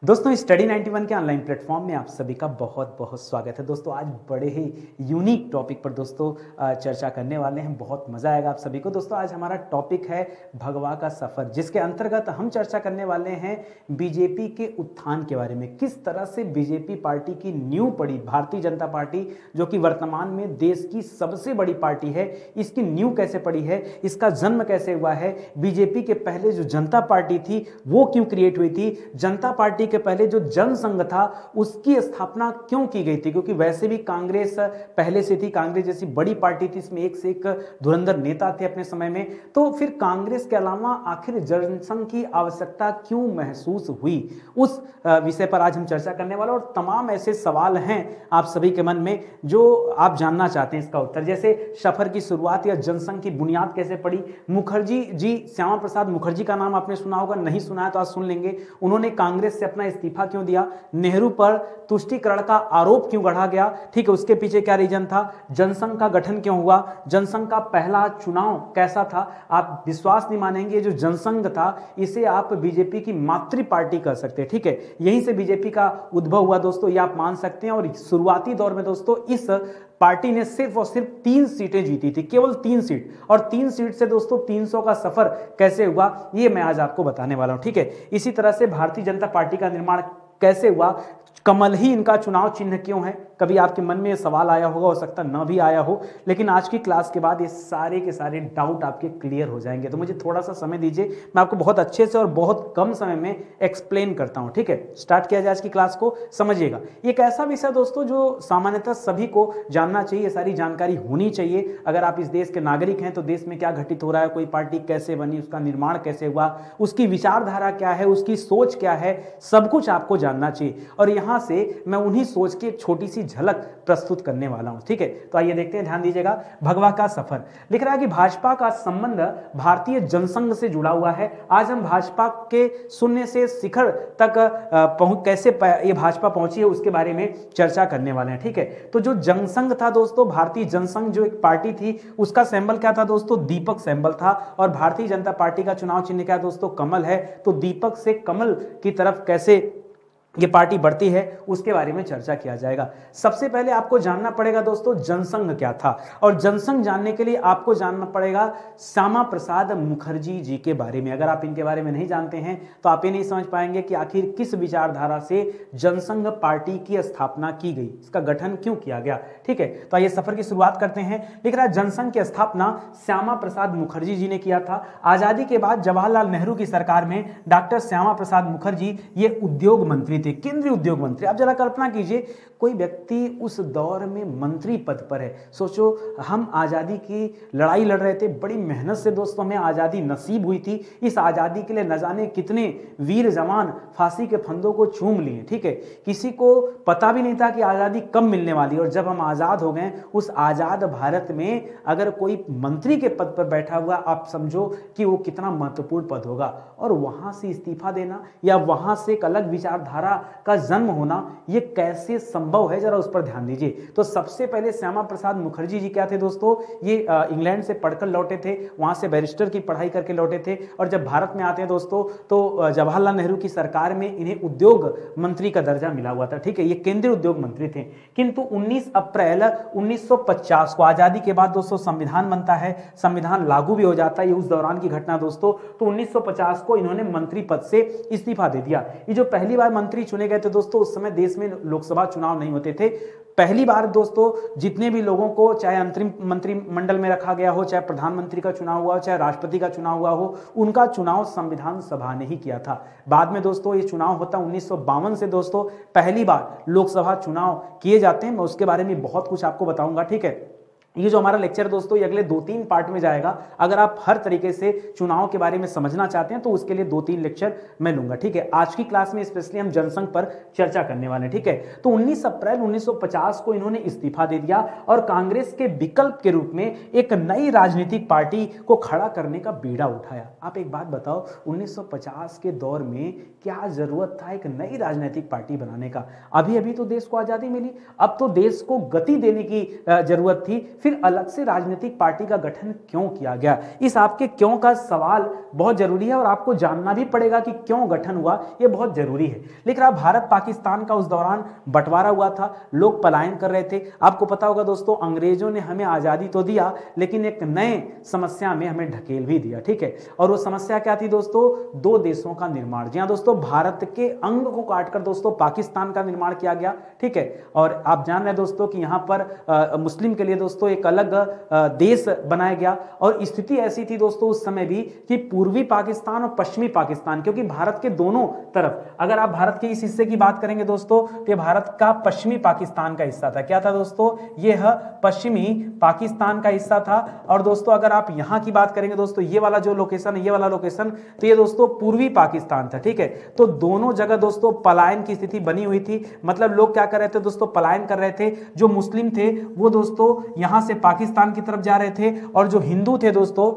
दोस्तों स्टडी 91 के online platform में आप सभी का बहुत बहुत स्वागत है। दोस्तों आज बड़े ही यूनिक टॉपिक पर दोस्तों चर्चा करने वाले हैं। बहुत मज़ा आएगा आप सभी को। दोस्तों आज हमारा टॉपिक है भगवा का सफ़र, जिसके अंतर्गत हम चर्चा करने वाले हैं बीजेपी के उत्थान के बारे में। किस तरह से बीजेपी पार्टी की नींव पड़ी, भारतीय जनता पार्टी जो कि वर्तमान में देश की सबसे बड़ी पार्टी है, इसकी नींव कैसे पड़ी है, इसका जन्म कैसे हुआ है, बीजेपी के पहले जो जनता पार्टी थी वो क्यों क्रिएट हुई थी, जनता पार्टी के पहले जो जनसंघ था उसकी स्थापना क्यों की गई थी, क्योंकि वैसे भी कांग्रेस पहले से थी, कांग्रेस जैसी बड़ी पार्टी थी, इसमें एक से एक धुरंधर नेता थे अपने समय में। तो फिर कांग्रेस के अलावा आखिर जनसंघ की आवश्यकता क्यों महसूस हुई, उस विषय पर आज हम चर्चा करने वाले। और तमाम ऐसे सवाल हैं आप सभी के मन में जो आप जानना चाहते हैं इसका उत्तर, जैसे सफर की शुरुआत या जनसंघ की बुनियाद कैसे पड़ी। मुखर्जी जी, श्यामा प्रसाद मुखर्जी का नाम आपने सुना होगा, नहीं सुना है तो आज सुन लेंगे। उन्होंने कांग्रेस से अपना इस्तीफा क्यों दिया, नेहरू पर तुष्टीकरण का आरोप क्यों गढ़ा गया, ठीक है, उसके पीछे क्या रीजन था, जनसंघ का गठन क्यों हुआ, जनसंघ का पहला चुनाव कैसा था। आप विश्वास नहीं मानेंगे, जो जनसंघ था इसे आप बीजेपी की मातृ पार्टी कर सकते हैं, ठीक है, यहीं से बीजेपी का उद्भव हुआ दोस्तों, ये आप मान सकते हैं। और शुरुआती दौर में दोस्तों इस पार्टी ने सिर्फ और सिर्फ 3 सीटें जीती थी, केवल 3 सीट, और 3 सीट से दोस्तों 300 का सफर कैसे हुआ ये मैं आज आपको बताने वाला हूं, ठीक है। इसी तरह से भारतीय जनता पार्टी का निर्माण कैसे हुआ, कमल ही इनका चुनाव चिन्ह क्यों है, कभी आपके मन में ये सवाल आया होगा, हो सकता ना भी आया हो, लेकिन आज की क्लास के बाद ये सारे के सारे डाउट आपके क्लियर हो जाएंगे। तो मुझे थोड़ा सा समय दीजिए, मैं आपको बहुत अच्छे से और बहुत कम समय में एक्सप्लेन करता हूं, ठीक है। स्टार्ट किया जाए आज की क्लास को, समझिएगा। ये एक ऐसा विषय दोस्तों जो सामान्यतः सभी को जानना चाहिए, सारी जानकारी होनी चाहिए। अगर आप इस देश के नागरिक हैं तो देश में क्या घटित हो रहा है, कोई पार्टी कैसे बनी, उसका निर्माण कैसे हुआ, उसकी विचारधारा क्या है, उसकी सोच क्या है, सब कुछ आपको जानना चाहिए। और यहाँ से मैं उन्हीं सोच की एक छोटी सी झलक प्रस्तुत करने वाला हूं, ठीक है। तो आइए देखते हैं, ध्यान दीजिएगा। भगवा का सफर लिख रहा है कि भाजपा का संबंध भारतीय जनसंघ से जुड़ा हुआ है। आज हम भाजपा के शून्य से शिखर तक कैसे ये भाजपा पहुंची है उसके बारे में चर्चा करने वाले हैं, ठीक है। तो जो जनसंघ था दोस्तों, भारतीय जनसंघ जो एक पार्टी थी, उसका सिंबल क्या था दोस्तों, दीपक सिंबल था। और भारतीय जनता पार्टी का चुनाव चिन्ह क्या दोस्तों, कमल है। तो दीपक से कमल की तरफ कैसे ये पार्टी बढ़ती है उसके बारे में चर्चा किया जाएगा। सबसे पहले आपको जानना पड़ेगा दोस्तों जनसंघ क्या था, और जनसंघ जानने के लिए आपको जानना पड़ेगा श्यामा प्रसाद मुखर्जी जी के बारे में। अगर आप इनके बारे में नहीं जानते हैं तो आप ये नहीं समझ पाएंगे कि आखिर किस विचारधारा से जनसंघ पार्टी की स्थापना की गई, इसका गठन क्यों किया गया, ठीक है। तो आइए सफर की शुरुआत करते हैं। लिख रहा है जनसंघ की स्थापना श्यामा प्रसाद मुखर्जी जी ने किया था। आजादी के बाद जवाहरलाल नेहरू की सरकार में डॉक्टर श्यामा प्रसाद मुखर्जी ये उद्योग मंत्री, केंद्रीय उद्योग मंत्री। आप जरा कल्पना कीजिए, कोई व्यक्ति उस दौर में मंत्री पद पर है। सोचो, हम आज़ादी की लड़ाई लड़ रहे थे, बड़ी मेहनत से दोस्तों हमें आज़ादी नसीब हुई थी। इस आज़ादी के लिए न जाने कितने वीर जवान फांसी के फंदों को चूम लिए, ठीक है। किसी को पता भी नहीं था कि आज़ादी कब मिलने वाली, और जब हम आज़ाद हो गए, उस आज़ाद भारत में अगर कोई मंत्री के पद पर बैठा हुआ, आप समझो कि वो कितना महत्वपूर्ण पद होगा। और वहां से इस्तीफा देना या वहां से एक अलग विचारधारा का जन्म होना, ये कैसे संभव है, जरा उस पर ध्यान दीजिए। तो सबसे पहले श्यामा प्रसाद मुखर्जी जी क्या थे दोस्तों, ये इंग्लैंड से पढ़कर लौटे थे, वहां से बैरिस्टर की पढ़ाई करके लौटे थे। और जब भारत में आते हैं दोस्तों तो जवाहरलाल नेहरू की सरकार में इन्हें उद्योग मंत्री का दर्जा मिला हुआ था, ठीक है, ये केंद्रीय उद्योग मंत्री थे। किंतु 19 अप्रैल 1950 को आजादी के बाद दोस्तों संविधान बनता है, संविधान लागू भी हो जाता है, ये उस दौरान की घटना दोस्तों। तो 1950 को इन्होंने मंत्री पद से इस्तीफा दे दिया। ये जो पहली बार मंत्री चुने गए थे दोस्तों, उस समय देश में लोकसभा चुनाव नहीं होते थे। पहली बार दोस्तों जितने भी लोगों को चाहे अंतरिम मंत्रिमंडल में रखा गया हो, चाहे प्रधानमंत्री का चुनाव हुआ हो, चाहे राष्ट्रपति का चुनाव हुआ हो, उनका चुनाव संविधान सभा ने ही किया था। बाद में दोस्तों ये चुनाव होता 1952 से दोस्तों पहली बार लोकसभा चुनाव किए जाते हैं। मैं उसके बारे में बहुत कुछ आपको बताऊंगा, ठीक है। ये जो हमारा लेक्चर दोस्तों ये अगले 2-3 पार्ट में जाएगा। अगर आप हर तरीके से चुनाव के बारे में समझना चाहते हैं तो उसके लिए 2-3 लेक्चर मैं लूंगा, ठीक है। आज की क्लास में स्पेशली हम जनसंघ पर चर्चा करने वाले हैं, ठीक है। तो 19 अप्रैल 1950 को इन्होंने इस्तीफा दे दिया और कांग्रेस के विकल्प के रूप में एक नई राजनीतिक पार्टी को खड़ा करने का बीड़ा उठाया। आप एक बात बताओ, 1950 के दौर में क्या जरूरत था एक नई राजनीतिक पार्टी बनाने का? अभी अभी तो देश को आजादी मिली, अब तो देश को गति देने की जरूरत थी। फिर अलग से राजनीतिक पार्टी का गठन क्यों किया गया? इस आपके क्यों का सवाल बहुत जरूरी है और आपको जानना भी पड़ेगा कि क्यों गठन हुआ, ये बहुत जरूरी है। लेकिन अब भारत पाकिस्तान का उस दौरान बंटवारा हुआ था, लोग पलायन कर रहे थे। आपको पता होगा दोस्तों, अंग्रेजों ने हमें आजादी तो दिया लेकिन एक नए समस्या में हमें ढकेल भी दिया, ठीक है। और वो समस्या क्या थी दोस्तों? दो देशों का निर्माण। जी हाँ दोस्तों, भारत के अंग को काटकर दोस्तों पाकिस्तान का निर्माण किया गया, ठीक है। और आप जान रहे हैं दोस्तों कि यहां पर मुस्लिम के लिए दोस्तों एक अलग देश बनाया गया। और स्थिति ऐसी थी दोस्तों उस समय भी कि पूर्वी पाकिस्तान और पश्चिमी पाकिस्तान, क्योंकि भारत के दोनों तरफ, अगर आप भारत के इस हिस्से की बात करेंगे दोस्तों तो ये भारत का पश्चिमी पाकिस्तान का हिस्सा था। क्या था दोस्तों? यह पश्चिमी पाकिस्तान का हिस्सा था। और दोस्तों अगर आप यहां की बात करेंगे दोस्तों, ये वाला जो लोकेशन है, ये वाला लोकेशन, तो ये दोस्तों पूर्वी पाकिस्तान था, ठीक है। तो दोनों जगह दोस्तों पलायन की स्थिति बनी हुई थी। मतलब लोग क्या कर रहे थे दोस्तों? पलायन कर रहे थे। जो मुस्लिम थे वो दोस्तों यहां से पाकिस्तान की तरफ जा रहे थे, और जो हिंदू थे दोस्तों,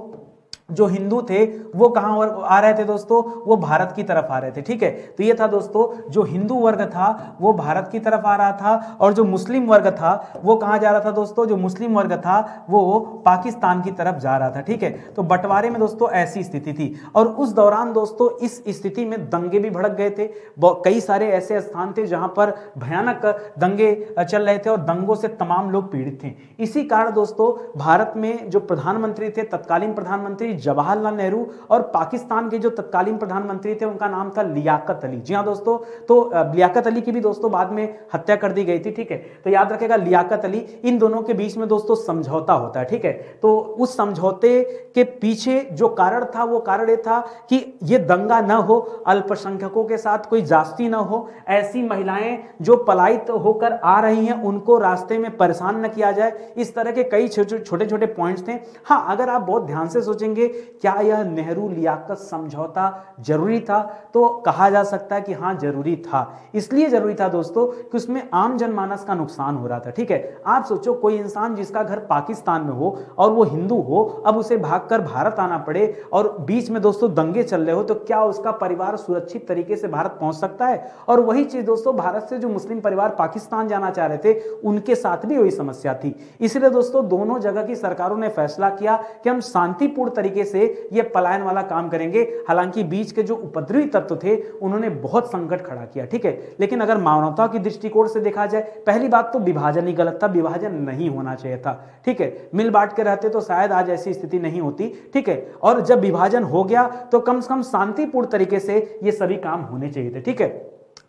जो हिंदू थे वो कहां आ रहे थे दोस्तों? वो भारत की तरफ आ रहे थे, ठीक है। तो ये था दोस्तों, जो हिंदू वर्ग था वो भारत की तरफ आ रहा था, और जो मुस्लिम वर्ग था वो कहां जा रहा था दोस्तों? जो मुस्लिम वर्ग था वो पाकिस्तान की तरफ जा रहा था, ठीक है। तो बंटवारे में दोस्तों ऐसी स्थिति थी। और उस दौरान दोस्तों इस स्थिति में दंगे भी भड़क गए थे। कई सारे ऐसे स्थान थे जहां पर भयानक दंगे चल रहे थे और दंगों से तमाम लोग पीड़ित थे। इसी कारण दोस्तों भारत में जो प्रधानमंत्री थे, तत्कालीन प्रधानमंत्री जवाहरलाल नेहरू, और पाकिस्तान के जो तत्कालीन प्रधानमंत्री थे उनका नाम था लियाकत अली। जी हां दोस्तों, तो लियाकत अली की भी दोस्तों बाद में हत्या कर दी गई थी, ठीक है। तो याद रखेगा लियाकत अली, इन दोनों के बीच में दोस्तों समझौता होता है, ठीक है। तो उस समझौते के पीछे जो कारण था वो कारण ये था कि ये दंगा न हो, अल्पसंख्यकों के साथ कोई जास्ती न हो, ऐसी महिलाएं जो पलायित होकर आ रही हैं उनको रास्ते में परेशान न किया जाए। इस तरह के कई छोटे छोटे पॉइंट्स थे। हाँ, अगर आप बहुत ध्यान से सोचेंगे क्या यह नेहरू लियाकत समझौता जरूरी था, तो कहा जा सकता है कि हां जरूरी था। इसलिए जरूरी था दोस्तों कि उसमें आम जनमानस का नुकसान हो रहा था, ठीक है। आप सोचो, कोई इंसान जिसका घर पाकिस्तान में हो और वो हिंदू हो, अब उसे भागकर भारत आना पड़े और बीच में दोस्तों दंगे चल रहे हो, तो क्या उसका परिवार सुरक्षित तरीके से भारत पहुंच सकता है? और वही चीज दोस्तों भारत से जो मुस्लिम परिवार पाकिस्तान जाना चाह रहे थे उनके साथ भी वही समस्या थी। इसलिए दोस्तों दोनों जगह की सरकारों ने फैसला किया कि हम शांतिपूर्ण तरीके से ये पलायन वाला काम करेंगे। हालांकि बीच के जो उपद्रवी तत्व थे उन्होंने बहुत संकट खड़ा किया, ठीक है। लेकिन अगर मानवता की दृष्टिकोण से देखा जाए, पहली बात तो विभाजन ही गलत था, विभाजन नहीं होना चाहिए था, ठीक है। मिल बांट के रहते तो शायद आज ऐसी स्थिति नहीं होती, ठीक है। और जब विभाजन हो गया तो कम से कम शांतिपूर्ण तरीके से ये सभी काम होने चाहिए थे, ठीक है।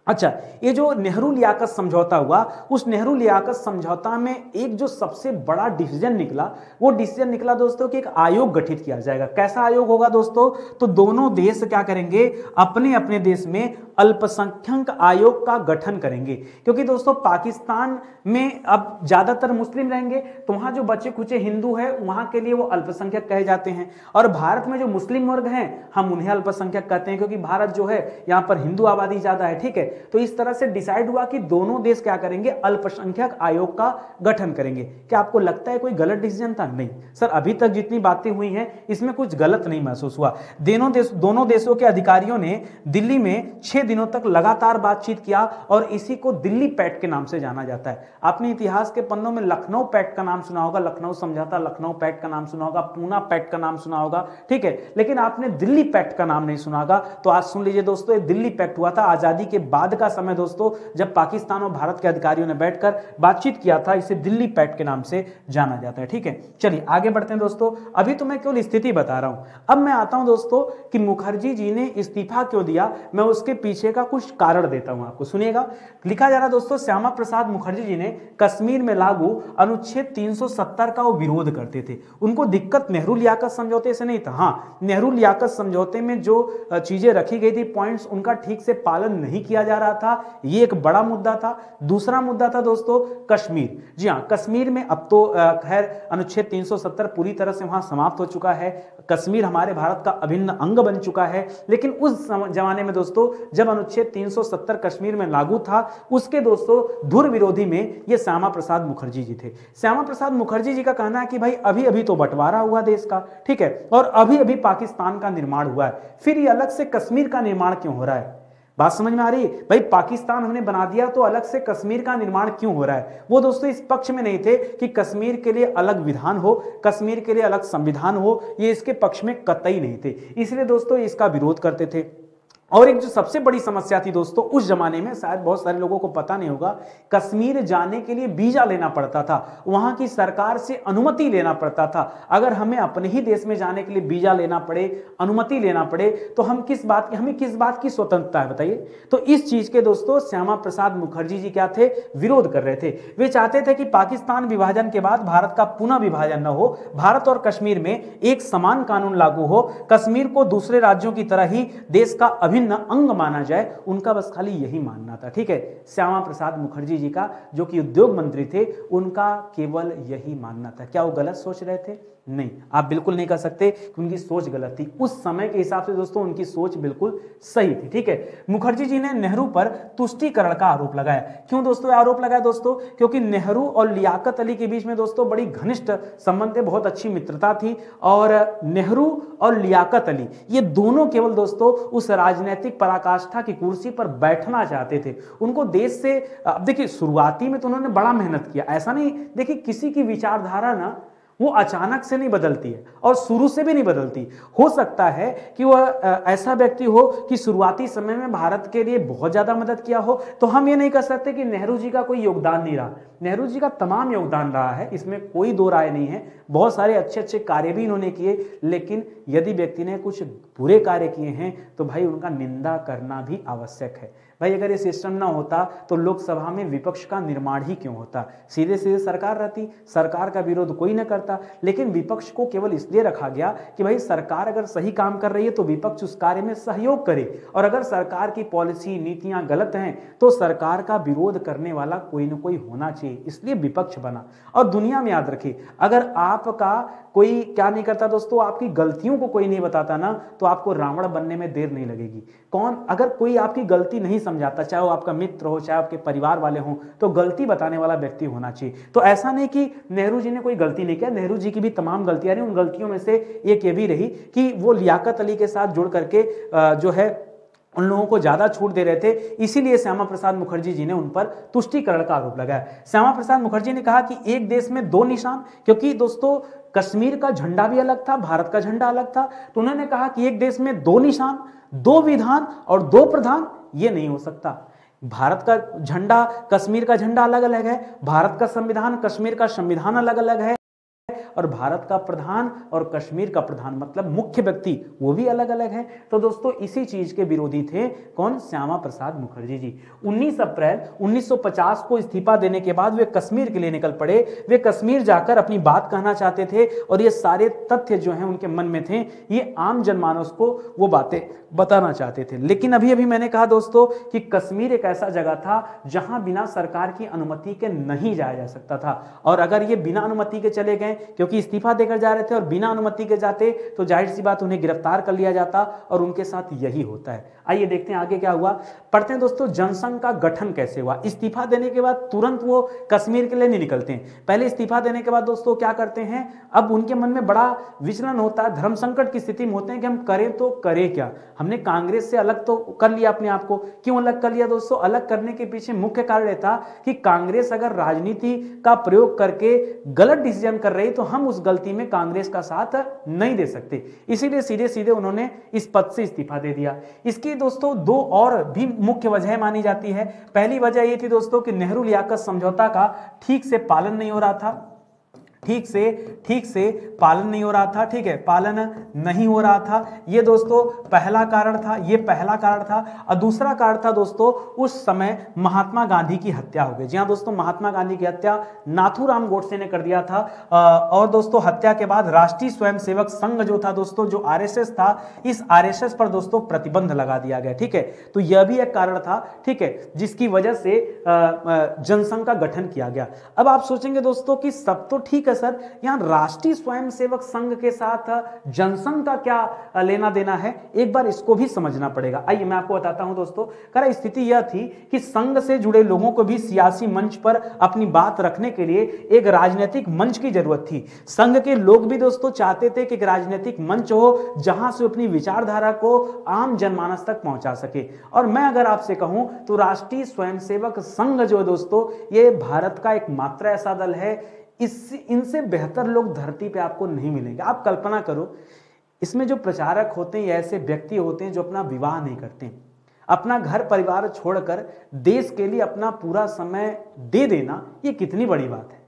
अच्छा, ये जो नेहरू लियाकत समझौता हुआ, उस नेहरू लियाकत समझौता में एक जो सबसे बड़ा डिसीजन निकला, वो डिसीजन निकला दोस्तों कि एक आयोग गठित किया जाएगा। कैसा आयोग होगा दोस्तों? तो दोनों देश क्या करेंगे? अपने अपने देश में अल्पसंख्यक आयोग का गठन करेंगे। क्योंकि दोस्तों पाकिस्तान में अब ज्यादातर मुस्लिम रहेंगे, तो वहां जो बचे कुचे हिंदू है वहां के लिए वो अल्पसंख्यक कहे जाते हैं। और भारत में जो मुस्लिम वर्ग हैं हम उन्हें अल्पसंख्यक कहते हैं, क्योंकि भारत जो है यहाँ पर हिंदू आबादी ज्यादा है, ठीक है। तो इस तरह से डिसाइड हुआ कि दोनों देश क्या करेंगे? अल्पसंख्यक आयोग का गठन करेंगे। क्या आपको लगता है कोई गलत डिसीजन था? नहीं सर, अभी तक जितनी बातें हुई हैं इसमें कुछ गलत नहीं महसूस हुआ। दोनों देशों के अधिकारियों ने दिल्ली में 6 दिनों तक लगातार बातचीत किया और इसी को दिल्ली पैक्ट के नाम से जाना जाता है। आपने इतिहास के पन्नों में लखनऊ पैक्ट का नाम सुना होगा, लखनऊ समझौता, लखनऊ पैक्ट का नाम सुना होगा, पूना पैक्ट का नाम सुना होगा, ठीक है। लेकिन आपने दिल्ली पैक्ट का नाम नहीं सुना होगा। तो आज सुन लीजिए दोस्तों, ये दिल्ली पैक्ट हुआ था आजादी के बाद का समय दोस्तों, जब पाकिस्तान और भारत के अधिकारियों ने बैठकर बातचीत किया था। इसे दिल्ली पैक्ट के नाम से जाना जाता है, ठीक है। चलिए आगे बढ़ते हैं दोस्तों। अभी तो मैं केवल स्थिति बता रहा हूं, अब मैं आता हूं दोस्तों कि मुखर्जी जी ने इस्तीफा क्यों दिया, मैं उसके पीछे का कुछ कारण देता हूं आपको, सुनिएगा। लिखा जा रहा दोस्तों, श्यामा प्रसाद मुखर्जी जी ने कश्मीर में लागू अनुच्छेद 370 का वो विरोध करते थे। उनको दिक्कत नेहरू लियाकत समझौते से नहीं था। हाँ, नेहरू लियाकत समझौते में जो चीजें रखी गई थी, पॉइंट्स, उनका ठीक से पालन नहीं किया जा रहा था, ये एक बड़ा मुद्दा था। दूसरा मुद्दा था दोस्तों कश्मीर। जी हाँ, कश्मीर में अब तो खैर अनुच्छेद 370 पूरी तरह से वहां समाप्त हो चुका है। कश्मीर हमारे भारत का अभिन्न अंग बन चुका है। लेकिन उस जमाने में दोस्तों जब अनुच्छेद 370 कश्मीर में लागू था, उसके दोस्तों धुर विरोधी में ये श्यामा प्रसाद मुखर्जी जी थे। श्यामा प्रसाद मुखर्जी जी का कहना है कि भाई अभी अभी तो बंटवारा हुआ देश का, ठीक है, और अभी अभी पाकिस्तान का निर्माण हुआ है, फिर ये अलग से कश्मीर का निर्माण क्यों हो रहा है? बात समझ में आ रही है भाई? पाकिस्तान हमने बना दिया तो अलग से कश्मीर का निर्माण क्यों हो रहा है? वो दोस्तों इस पक्ष में नहीं थे कि कश्मीर के लिए अलग विधान हो, कश्मीर के लिए अलग संविधान हो, ये इसके पक्ष में कतई नहीं थे। इसलिए दोस्तों इसका विरोध करते थे। और एक जो सबसे बड़ी समस्या थी दोस्तों उस जमाने में, शायद बहुत सारे लोगों को पता नहीं होगा, कश्मीर जाने के लिए वीजा लेना पड़ता था, वहां की सरकार से अनुमति लेना पड़ता था। अगर हमें अपने ही देश में जाने के लिए वीजा लेना पड़े, अनुमति लेना पड़े, तो हमें किस बात की स्वतंत्रता है बताइए? तो इस चीज के दोस्तों श्यामा प्रसाद मुखर्जी जी क्या थे? विरोध कर रहे थे। वे चाहते थे कि पाकिस्तान विभाजन के बाद भारत का पुनः विभाजन न हो, भारत और कश्मीर में एक समान कानून लागू हो, कश्मीर को दूसरे राज्यों की तरह ही देश का अभिन्न अंग माना जाए। उनका बस खाली यही मानना था। ठीक है, श्यामा प्रसाद मुखर्जी जी का, जो कि उद्योग मंत्री थे, उनका केवल यही मानना था। क्या वो गलत सोच रहे थे? नहीं, आप बिल्कुल नहीं कह सकते कि उनकी सोच गलत थी। उस समय के हिसाब से दोस्तों उनकी सोच बिल्कुल सही थी। ठीक है, मुखर्जी जी ने नेहरू पर तुष्टीकरण का आरोप लगाया। क्यों दोस्तों आरोप लगाया? दोस्तों क्योंकि नेहरू और लियाकत अली के बीच में दोस्तों बड़ी घनिष्ठ संबंध थे, बहुत अच्छी मित्रता थी। और नेहरू और लियाकत अली ये दोनों केवल दोस्तों उस राजनीतिक पराकाष्ठा की कुर्सी पर बैठना चाहते थे। उनको देश से, अब देखिए शुरुआती में तो उन्होंने बड़ा मेहनत किया, ऐसा नहीं, देखिए किसी की विचारधारा ना वो अचानक से नहीं बदलती है और शुरू से भी नहीं बदलती। हो सकता है कि वह ऐसा व्यक्ति हो कि शुरुआती समय में भारत के लिए बहुत ज्यादा मदद किया हो, तो हम ये नहीं कह सकते कि नेहरू जी का कोई योगदान नहीं रहा। नेहरू जी का तमाम योगदान रहा है, इसमें कोई दो राय नहीं है। बहुत सारे अच्छे अच्छे कार्य भी इन्होंने किए, लेकिन यदि व्यक्ति ने कुछ बुरे कार्य किए हैं तो भाई उनका निंदा करना भी आवश्यक है। भाई अगर ये सिस्टम ना होता तो लोकसभा में विपक्ष का निर्माण ही क्यों होता? सीधे सीधे सरकार रहती, सरकार का विरोध कोई ना करता। लेकिन विपक्ष को केवल इसलिए रखा गया कि भाई सरकार अगर सही काम कर रही है तो विपक्ष उस कार्य में सहयोग करे, और अगर सरकार की पॉलिसी नीतियां गलत हैं तो सरकार का विरोध करने वाला कोई ना कोई होना चाहिए, इसलिए विपक्ष बना। और दुनिया में याद रखिए, अगर आपका कोई क्या नहीं करता दोस्तों, आपकी गलतियों को कोई नहीं बताता ना, तो आपको रावण बनने में देर नहीं लगेगी। कौन? अगर कोई आपकी गलती नहीं समझाता, चाहे वो आपका मित्र हो, चाहे आपके परिवार वाले हों, तो गलती बताने वाला व्यक्ति होना चाहिए। तो ऐसा नहीं कि नेहरू जी ने कोई गलती नहीं किया, नेहरू जी की भी तमाम गलतियां रही। उन गलतियों में से एक ये भी रही कि वो लियाकत अली के साथ जुड़ करके जो है उन लोगों को ज्यादा छूट दे रहे थे, इसीलिए श्यामा प्रसाद मुखर्जी जी ने उन पर तुष्टीकरण का आरोप लगाया। श्यामा प्रसाद मुखर्जी ने कहा कि एक देश में दो निशान, क्योंकि दोस्तों कश्मीर का झंडा भी अलग था, भारत का झंडा अलग था, तो उन्होंने कहा कि एक देश में दो निशान, दो विधान और दो प्रधान, ये नहीं हो सकता। भारत का झंडा, कश्मीर का झंडा अलग अलग है, भारत का संविधान, कश्मीर का संविधान अलग अलग है, और भारत का प्रधान और कश्मीर का प्रधान मतलब मुख्य व्यक्ति वो भी अलग अलग है। तो दोस्तों इसी चीज के विरोधी थे कौन? श्यामा प्रसाद मुखर्जी जी। 19 अप्रैल 1950 को इस्तीफा देने के बाद वे कश्मीर के लिए निकल पड़े। वे कश्मीर जाकर अपनी बात कहना चाहते थे, और ये सारे तथ्य जो हैं उनके मन में थे, ये आम जनमानस को वो बातें बताना चाहते थे। लेकिन अभी अभी मैंने कहा दोस्तों कि कश्मीर एक ऐसा जगह था जहां बिना सरकार की अनुमति के नहीं जाया जा सकता था, और अगर ये बिना अनुमति के चले गए, क्योंकि इस्तीफा देकर जा रहे थे और बिना अनुमति के जाते, तो जाहिर सी बात उन्हें गिरफ्तार कर लिया जाता, और उनके साथ यही होता है। आइए देखते हैं आगे क्या हुआ। पढ़ते हैं दोस्तों जनसंघ का गठन कैसे हुआ। इस्तीफा देने के बाद तुरंत वो कश्मीर के लिए नहीं निकलते हैं, पहले इस्तीफा देने के बाद दोस्तों क्या करते हैं, अब उनके मन में बड़ा विचलन होता है, धर्म संकट की स्थिति में होते हैं कि हम करें तो करें क्या। हमने कांग्रेस से अलग तो कर लिया अपने आप को, क्यों अलग कर लिया दोस्तों? अलग करने के पीछे मुख्य कारण था कि कांग्रेस अगर राजनीति का प्रयोग करके गलत डिसीजन कर रही तो हम उस गलती में कांग्रेस का साथ नहीं दे सकते, इसीलिए सीधे सीधे उन्होंने इस पद से इस्तीफा दे दिया। इसकी दोस्तों दो और भी मुख्य वजह मानी जाती है। पहली वजह यह थी दोस्तों कि नेहरू लियाकत समझौता का ठीक से पालन नहीं हो रहा था, ठीक से पालन नहीं हो रहा था। ठीक है, पालन नहीं हो रहा था, ये दोस्तों पहला कारण था, ये पहला कारण था। और दूसरा कारण था दोस्तों उस समय महात्मा गांधी की हत्या हो गई। जी हाँ दोस्तों, महात्मा गांधी की हत्या नाथूराम गोडसे ने कर दिया था। और दोस्तों हत्या के बाद राष्ट्रीय स्वयंसेवक संघ जो था दोस्तों, जो आरएसएस था, इस आरएसएस पर दोस्तों प्रतिबंध लगा दिया गया। ठीक है, तो यह भी एक कारण था, ठीक है, जिसकी वजह से जनसंघ का गठन किया गया। अब आप सोचेंगे दोस्तों कि सब तो ठीक ठीक है सर, यहाँ राष्ट्रीय स्वयंसेवक संघ के साथ जनसंघ का क्या लेना देना है, एक बार इसको भी समझना पड़ेगा। आइए मैं आपको बताता हूं दोस्तों। करा स्थिति यह थी कि संघ से जुड़े लोगों को भी सियासी मंच पर अपनी बात रखने के लिए एक राजनीतिक मंच की जरूरत थी। संघ के लोग भी दोस्तों चाहते थे कि एक राजनीतिक मंच हो जहां से अपनी विचारधारा को आम जनमानस तक पहुंचा सके। और मैं अगर आपसे कहूं तो राष्ट्रीय स्वयंसेवक संघ जो है दोस्तों, ये भारत का एक मात्र ऐसा दल है, इनसे बेहतर लोग धरती पे आपको नहीं मिलेंगे। आप कल्पना करो, इसमें जो प्रचारक होते हैं ऐसे व्यक्ति होते हैं जो अपना विवाह नहीं करते, अपना घर परिवार छोड़कर देश के लिए अपना पूरा समय दे देना, ये कितनी बड़ी बात है।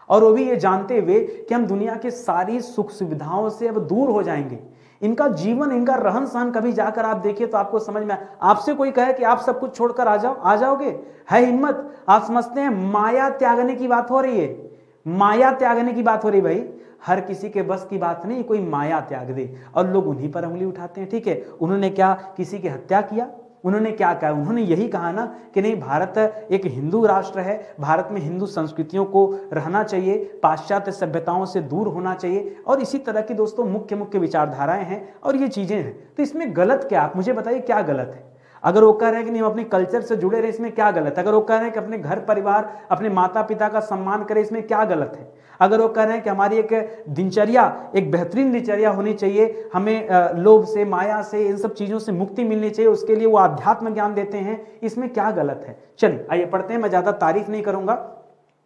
और वो भी ये जानते हुए कि हम दुनिया की सारी सुख सुविधाओं से अब दूर हो जाएंगे। इनका जीवन, इनका रहन सहन कभी जाकर आप देखिए तो आपको समझ में, आपसे कोई कहे कि आप सब कुछ छोड़कर आ जाओगे, है हिम्मत? आप समझते हैं माया त्यागने की बात हो रही है, माया त्यागने की बात हो रही है। भाई हर किसी के बस की बात नहीं, कोई माया त्याग दे, और लोग उन्हीं पर उंगली उठाते हैं। ठीक है, उन्होंने क्या किसी की हत्या किया? उन्होंने क्या कहा? उन्होंने यही कहा ना कि नहीं, भारत एक हिंदू राष्ट्र है, भारत में हिंदू संस्कृतियों को रहना चाहिए, पाश्चात्य सभ्यताओं से दूर होना चाहिए, और इसी तरह की दोस्तों मुख्य मुख्य विचारधाराएं हैं और ये चीजें हैं। तो इसमें गलत क्या, आप मुझे बताइए क्या गलत है? अगर वो कह रहे हैं कि नहीं हम अपने कल्चर से जुड़े रहे, इसमें क्या गलत है? अगर वो कह रहे हैं कि अपने घर परिवार, अपने माता पिता का सम्मान करें, इसमें क्या गलत है? अगर वो कह रहे हैं कि हमारी एक दिनचर्या, एक बेहतरीन दिनचर्या होनी चाहिए, हमें लोभ से, माया से, इन सब चीजों से मुक्ति मिलनी चाहिए, उसके लिए वो आध्यात्म ज्ञान देते हैं, इसमें क्या गलत है? चलिए आइए पढ़ते हैं, मैं ज्यादा तारीफ नहीं करूंगा।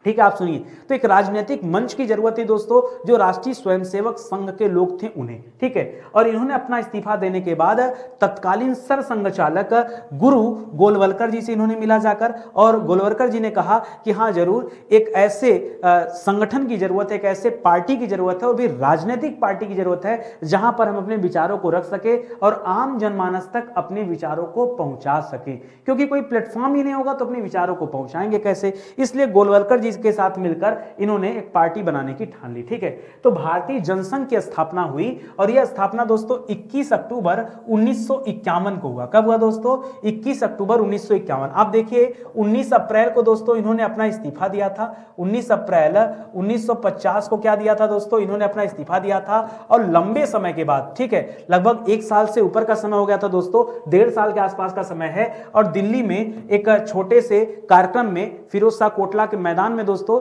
ठीक है, आप सुनिए। तो एक राजनीतिक मंच की जरूरत है दोस्तों, जो राष्ट्रीय स्वयंसेवक संघ के लोग थे उन्हें। ठीक है, और इन्होंने अपना इस्तीफा देने के बाद तत्कालीन सर संघ चालक गुरु गोलवलकर जी से इन्होंने मिला जाकर, और गोलवलकर जी ने कहा कि हाँ जरूर एक ऐसे संगठन की जरूरत है, एक ऐसे पार्टी की जरूरत है, और भी राजनीतिक पार्टी की जरूरत है जहां पर हम अपने विचारों को रख सके और आम जनमानस तक अपने विचारों को पहुंचा सके, क्योंकि कोई प्लेटफॉर्म ही नहीं होगा तो अपने विचारों को पहुंचाएंगे कैसे? इसलिए गोलवलकर जी के साथ मिलकर इन्होंने एक पार्टी बनाने की ठान ली। ठीक है, तो भारतीय जनसंघ की स्थापना हुई, और यह स्थापना दोस्तों 21 अक्टूबर 1951 को हुआ। कब हुआ दोस्तों? 21 अक्टूबर 1951। आप देखिए 19 अप्रैल को दोस्तों इन्होंने अपना इस्तीफा दिया था। 19 अप्रैल 1950 को क्या दिया था दोस्तों? इन्होंने अपना इस्तीफा दिया था, और लंबे समय के बाद, ठीक है, लगभग 1 साल से ऊपर का समय हो गया था दोस्तों, 1.5 साल के आसपास का समय है, और दिल्ली में एक छोटे से कार्यक्रम में फिरोज शाह कोटला के मैदान में दोस्तों,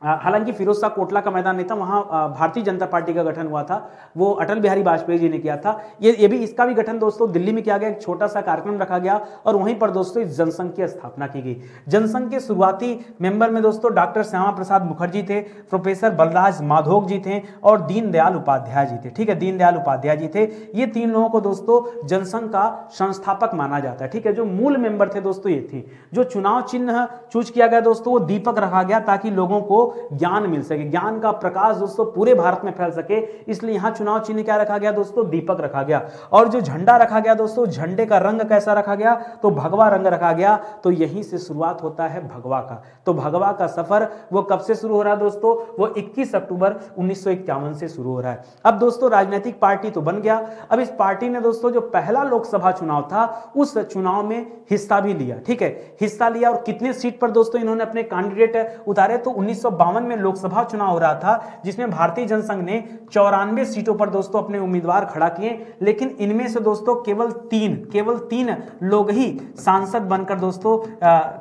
हालांकि फिरोज शाह कोटला का मैदान नहीं था, वहां भारतीय जनता पार्टी का गठन हुआ था, वो अटल बिहारी वाजपेयी जी ने किया था। ये भी, इसका भी गठन दोस्तों दिल्ली में किया गया, एक छोटा सा कार्यक्रम रखा गया, और वहीं पर दोस्तों इस जनसंघ की स्थापना की गई। जनसंघ के शुरुआती मेंबर में दोस्तों डॉक्टर श्यामा प्रसाद मुखर्जी थे, प्रोफेसर बलराज माधोक जी थे, और दीनदयाल उपाध्याय जी थे। ठीक है, दीनदयाल उपाध्याय जी थे। ये 3 लोगों को दोस्तों जनसंघ का संस्थापक माना जाता है। ठीक है, जो मूल मेंबर थे दोस्तों ये थी। जो चुनाव चिन्ह चूज किया गया दोस्तों, वो दीपक रखा गया, ताकि लोगों को ज्ञान मिल सके, ज्ञान का प्रकाश दोस्तों पूरे भारत में फैल सके, इसलिए यहां चुनाव चिन्ह क्या रखा गया दोस्तों? दीपक रखा गया। और जो झंडा रखा गया दोस्तों, झंडे का रंग कैसा रखा गया? तो भगवा रंग रखा गया। तो यहीं से शुरुआत होता है भगवा का। तो भगवा का सफर वो कब से शुरू हो रहा है दोस्तों? वो 21 अक्टूबर 1951 से शुरू हो रहा है। अब दोस्तों राजनीतिक पार्टी तो बन गया। अब इस पार्टी ने दोस्तों जो पहला लोकसभा चुनाव था, उस चुनाव में हिस्सा भी लिया। ठीक है, हिस्सा लिया, और कितने सीट पर दोस्तों इन्होंने अपने कैंडिडेट उतारे? तो 1952 में लोकसभा चुनाव हो रहा था, जिसमें भारतीय जनसंघ ने 94 सीटों पर दोस्तों अपने उम्मीदवार खड़ा किए, लेकिन इनमें से दोस्तों केवल तीन लोग ही सांसद बनकर दोस्तों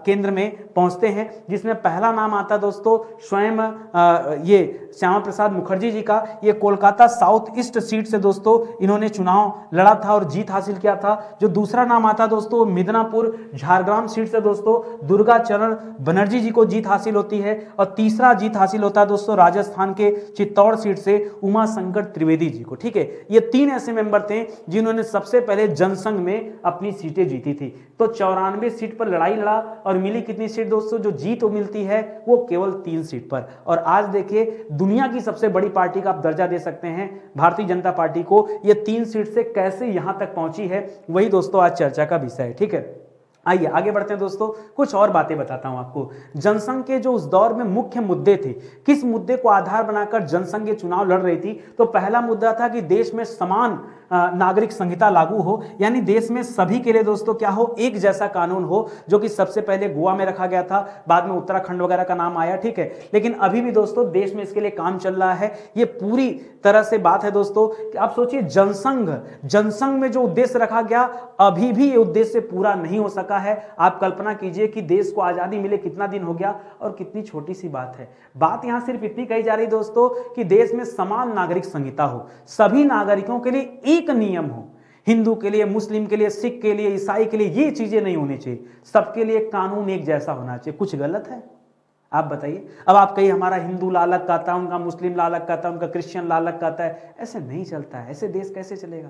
केंद्र में पहुंचते हैं, जिसमें पहला नाम आता दोस्तों स्वयं ये श्यामा प्रसाद मुखर्जी जी का। ये कोलकाता साउथ ईस्ट सीट से दोस्तों इन्होंने चुनाव लड़ा था और जीत हासिल किया था। जो दूसरा नाम आता दोस्तों मिदनापुर झारग्राम सीट से दोस्तों दुर्गा चरण बनर्जी जी को जीत हासिल होती है, और तीसरा जीत हासिल होता है दोस्तों राजस्थान के चित्तौड़ सीट से उमा शंकर त्रिवेदी जी को। ठीक है, ये 3 ऐसे मेंबर थे जिन्होंने सबसे पहले जनसंघ में अपनी सीटें जीती थी। तो 94 सीट पर लड़ाई लड़ा, और मिली कितनी सीट दोस्तों? जो जीत मिलती है वो केवल 3 सीट पर। और आज देखिए दुनिया की सबसे बड़ी पार्टी का आप दर्जा दे सकते हैं भारतीय जनता पार्टी को, ये 3 सीट से कैसे यहां तक पहुंची है, वही दोस्तों आज चर्चा का विषय है। ठीक है, आइए आगे बढ़ते हैं दोस्तों, कुछ और बातें बताता हूं आपको। जनसंघ के जो उस दौर में मुख्य मुद्दे थे, किस मुद्दे को आधार बनाकर जनसंघ ये चुनाव लड़ रही थी? तो पहला मुद्दा था कि देश में समान नागरिक संहिता लागू हो, यानी देश में सभी के लिए दोस्तों क्या हो, एक जैसा कानून हो, जो कि सबसे पहले गोवा में रखा गया था, बाद में उत्तराखंड वगैरह का नाम आया, ठीक है। लेकिन अभी भी दोस्तों देश में इसके लिए काम चल रहा है। ये पूरी तरह से बात है दोस्तों कि आप सोचिए जनसंघ में जो उद्देश्य रखा गया, अभी भी ये उद्देश्य पूरा नहीं हो सका है। आप कल्पना कीजिए कि देश को आजादी मिले कितना दिन हो गया और कितनी छोटी सी बात है। बात यहां सिर्फ इतनी कही जा रही दोस्तों कि देश में समान नागरिक संहिता हो, सभी नागरिकों के लिए एक नियम हो, हिंदू के लिए, मुस्लिम के लिए, सिख के लिए, ईसाई के लिए ये चीजें नहीं होनी चाहिए, सबके लिए कानून एक जैसा होना चाहिए। कुछ गलत है? आप बताइए। अब आप कहिए हमारा हिंदू ला अलग कहता है, उनका मुस्लिम ला अलग कहता है, उनका क्रिश्चियन ला अलग कहता है। ऐसे नहीं चलता है, ऐसे देश कैसे चलेगा?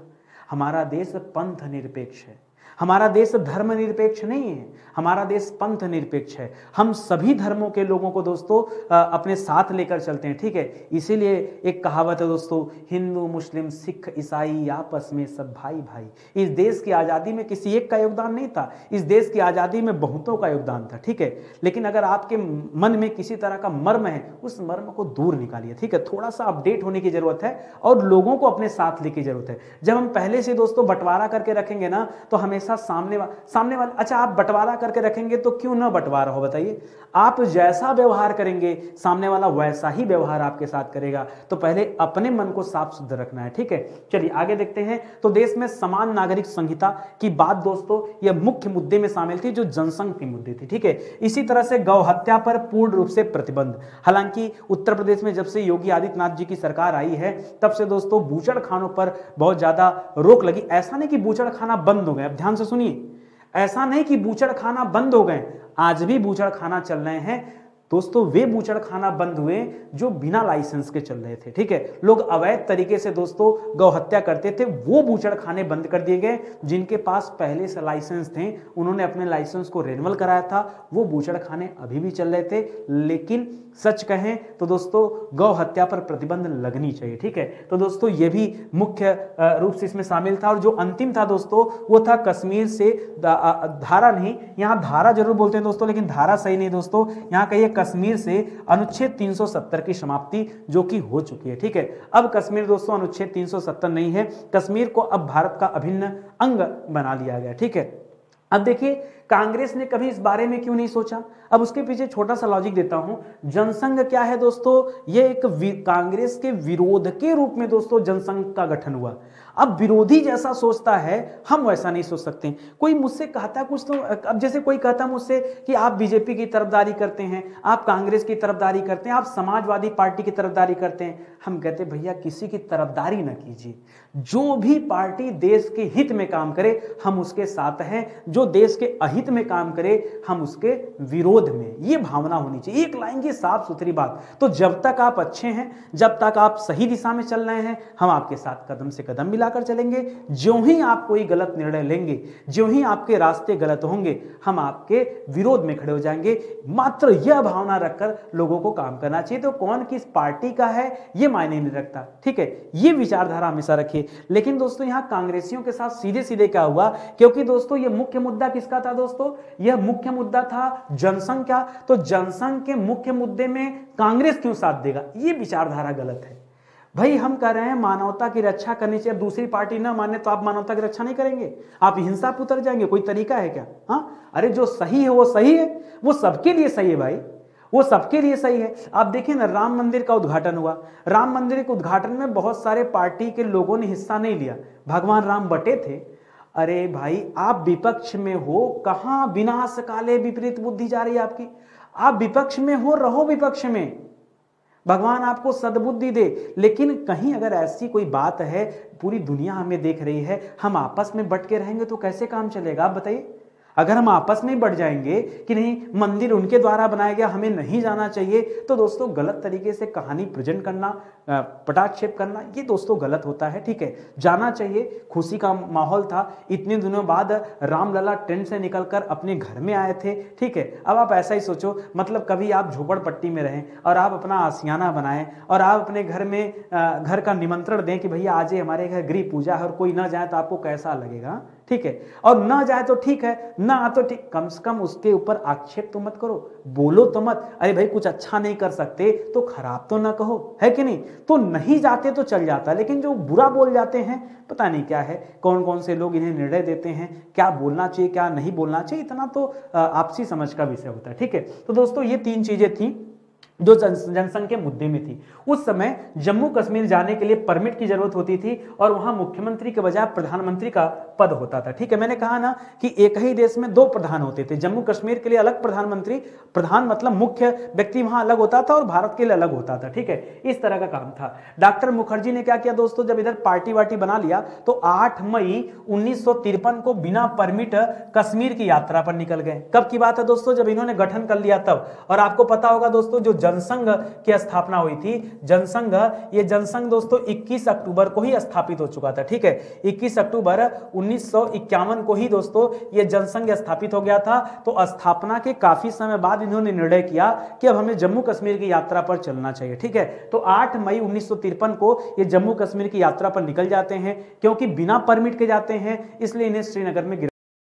हमारा देश पंथ निरपेक्ष है, हमारा देश धर्म निरपेक्ष नहीं है, हमारा देश पंथ निरपेक्ष है। हम सभी धर्मों के लोगों को दोस्तों अपने साथ लेकर चलते हैं, ठीक है। इसीलिए एक कहावत है दोस्तों, हिंदू मुस्लिम सिख ईसाई आपस में सब भाई भाई। इस देश की आज़ादी में किसी एक का योगदान नहीं था, इस देश की आज़ादी में बहुतों का योगदान था, ठीक है। लेकिन अगर आपके मन में किसी तरह का मर्म है, उस मर्म को दूर निकालिए, ठीक है। थोड़ा सा अपडेट होने की जरूरत है और लोगों को अपने साथ लेके जरूरत है। जब हम पहले से दोस्तों बंटवारा करके रखेंगे ना, तो हमेशा सामने वाले, अच्छा आप बंटवारा करके रखेंगे तो क्यों ना बंटवारा हो, बताइए। आप जैसा व्यवहार करेंगे सामने वाला वैसा ही व्यवहार आपके साथ करेगा। तो पहले अपने मन को साफ सुथरा रखना है, ठीक है। चलिए आगे देखते हैं। तो देश में समान नागरिक संहिता की बात दोस्तों यह मुख्य मुद्दे में शामिल थी, जो जनसंघ के मुद्दे थी, ठीक है। इसी तरह से गौ हत्या पर पूर्ण रूप से प्रतिबंध। हालांकि उत्तर प्रदेश में जब से योगी आदित्यनाथ जी की सरकार आई है, तब से दोस्तों बूचड़ खानों पर बहुत ज्यादा रोक लगी। ऐसा नहीं कि बूचड़ खाना बंद हो गए, अब ध्यान से सुनिए, ऐसा नहीं कि बूचड़ खाना बंद हो गए, आज भी बूचड़ खाना चल रहे हैं दोस्तों। वे बूचड़ खाना बंद हुए जो बिना लाइसेंस के चल रहे थे, ठीक है। लोग अवैध तरीके से दोस्तों गौ हत्या करते थे, वो बूचड़ खाने बंद कर दिए गए। जिनके पास पहले से लाइसेंस थे, उन्होंने अपने लाइसेंस को रिन्यूअल कराया था, वो बूचड़ खाने अभी भी चल रहे थे। लेकिन सच कहें तो दोस्तों गौ हत्या पर प्रतिबंध लगनी चाहिए, ठीक है। तो दोस्तों ये भी मुख्य रूप से इसमें शामिल था। और जो अंतिम था दोस्तों वो था कश्मीर से धारा नहीं, यहाँ धारा जरूर बोलते हैं दोस्तों, लेकिन धारा सही नहीं दोस्तों, यहाँ कहिए कश्मीर से अनुच्छेद 370 की समाप्ति, जो कि हो चुकी है, ठीक है। अब कश्मीर दोस्तों अनुच्छेद 370 नहीं है, कश्मीर को अब भारत का अभिन्न अंग बना लिया गया, ठीक है। अब देखिए कांग्रेस ने कभी इस बारे में क्यों नहीं सोचा? अब उसके पीछे छोटा सा लॉजिक देता हूं। जनसंघ क्या है दोस्तों? ये एक कांग्रेस के विरोध के रूप में दोस्तों जनसंघ का गठन हुआ। अब विरोधी जैसा सोचता है, हम वैसा नहीं सोच सकते। कोई मुझसे कहता कुछ तो, अब जैसे कोई कहता मुझसे कि आप बीजेपी की तरफदारी करते हैं, आप कांग्रेस की तरफदारी करते हैं, आप समाजवादी पार्टी की तरफदारी करते हैं। हम कहते भैया किसी की तरफदारी ना कीजिए, जो भी पार्टी देश के हित में काम करे हम उसके साथ हैं, जो देश के अहित में काम करे हम उसके विरोध में। ये भावना होनी चाहिए, एक लाइन की साफ सुथरी बात। तो जब तक आप अच्छे हैं, जब तक आप सही दिशा में चल रहे हैं, हम आपके साथ कदम से कदम मिलाकर चलेंगे। ज्यों ही आप कोई गलत निर्णय लेंगे, ज्यों ही आपके रास्ते गलत होंगे, हम आपके विरोध में खड़े हो जाएंगे। मात्र यह भावना रखकर लोगों को काम करना चाहिए। तो कौन किस पार्टी का है यह मायने नहीं रखता, ठीक है। यह विचारधारा हमेशा रखिए। लेकिन दोस्तों यहां कांग्रेसियों के साथ सीधे सीधे क्या हुआ? क्योंकि दोस्तों यह मुख्य मुद्दा किसका था दोस्तों? यह मुख्य मुद्दा था जनसंघ का। तो जनसंघ के मुख्य मुद्दे में कांग्रेस क्यों साथ देगा? यह विचारधारा गलत है। भाई हम कह रहे हैं मानवता की रक्षा करनी चाहिए, दूसरी पार्टी ना माने तो आप मानवता की रक्षा नहीं करेंगे, आप हिंसा पर उतर जाएंगे। कोई तरीका है क्या? हाँ, अरे जो सही है वो सही है, वो सबके लिए सही है भाई, वो सबके लिए सही है। आप देखिए ना, राम मंदिर का उद्घाटन हुआ, राम मंदिर के उद्घाटन में बहुत सारे पार्टी के लोगों ने हिस्सा नहीं लिया, भगवान राम बटे थे। अरे भाई आप विपक्ष में हो, कहां विनाश काले विपरीत बुद्धि जा रही है आपकी? आप विपक्ष में हो, रहो विपक्ष में, भगवान आपको सद्बुद्धि दे। लेकिन कहीं अगर ऐसी कोई बात है, पूरी दुनिया हमें देख रही है, हम आपस में बट के रहेंगे तो कैसे काम चलेगा? आप बताइए। अगर हम आपस में बढ़ जाएंगे कि नहीं मंदिर उनके द्वारा बनाया गया, हमें नहीं जाना चाहिए, तो दोस्तों गलत तरीके से कहानी प्रेजेंट करना, पटाक्षेप करना, ये दोस्तों गलत होता है, ठीक है। जाना चाहिए, खुशी का माहौल था, इतने दिनों बाद रामलला टेंट से निकलकर अपने घर में आए थे, ठीक है। अब आप ऐसा ही सोचो, मतलब कभी आप झोपड़पट्टी में रहें और आप अपना आशियाना बनाएं और आप अपने घर में घर का निमंत्रण दें कि भैया आज हमारे घर गृह पूजा है और कोई ना जाए, तो आपको कैसा लगेगा? ठीक है, और ना जाए तो ठीक है, ना आ तो ठीक, कम से कम उसके ऊपर आक्षेप तो मत करो, बोलो तो मत, अरे भाई कुछ अच्छा नहीं कर सकते तो खराब तो ना कहो, है कि नहीं। तो नहीं जाते तो चल जाता, लेकिन जो बुरा बोल जाते हैं, पता नहीं क्या है, कौन कौन से लोग इन्हें निर्णय देते हैं क्या बोलना चाहिए क्या नहीं बोलना चाहिए, इतना तो आपसी समझ का विषय होता है, ठीक है। तो दोस्तों ये 3 चीजें थी जो जनसंघ के मुद्दे में थी। उस समय जम्मू कश्मीर जाने के लिए परमिट की जरूरत होती थी और वहां मुख्यमंत्री के बजाय प्रधानमंत्री का पद होता था, ठीक है। मैंने कहा ना कि एक ही देश में 2 प्रधान होते थे, जम्मू कश्मीर के लिए अलग प्रधानमंत्री, प्रधान मतलब मुख्य व्यक्ति वहां अलग होता था और भारत के लिए अलग होता था, ठीक है। इस तरह का काम था। डॉक्टर मुखर्जी ने क्या किया दोस्तों, जब इधर पार्टी वार्टी बना लिया तो 8 मई 1953 को बिना परमिट कश्मीर की यात्रा पर निकल गए। कब की बात है दोस्तों, जब इन्होंने गठन कर लिया तब। और आपको पता होगा दोस्तों जो जनसंघ की स्थापना हुई थी, जनसंघ, ये जनसंघ दोस्तों 21 अक्टूबर को ही स्थापित हो चुका था, ठीक है। 21 अक्टूबर 1951 को ही दोस्तों ये जनसंघ स्थापित हो गया था। तो स्थापना के काफी समय बाद इन्होंने निर्णय किया कि अब हमें जम्मू कश्मीर की यात्रा पर चलना चाहिए, ठीक है। तो 8 मई 1953 को ये जम्मू कश्मीर की यात्रा पर निकल जाते हैं, क्योंकि बिना परमिट के जाते हैं इसलिए इन्हें श्रीनगर में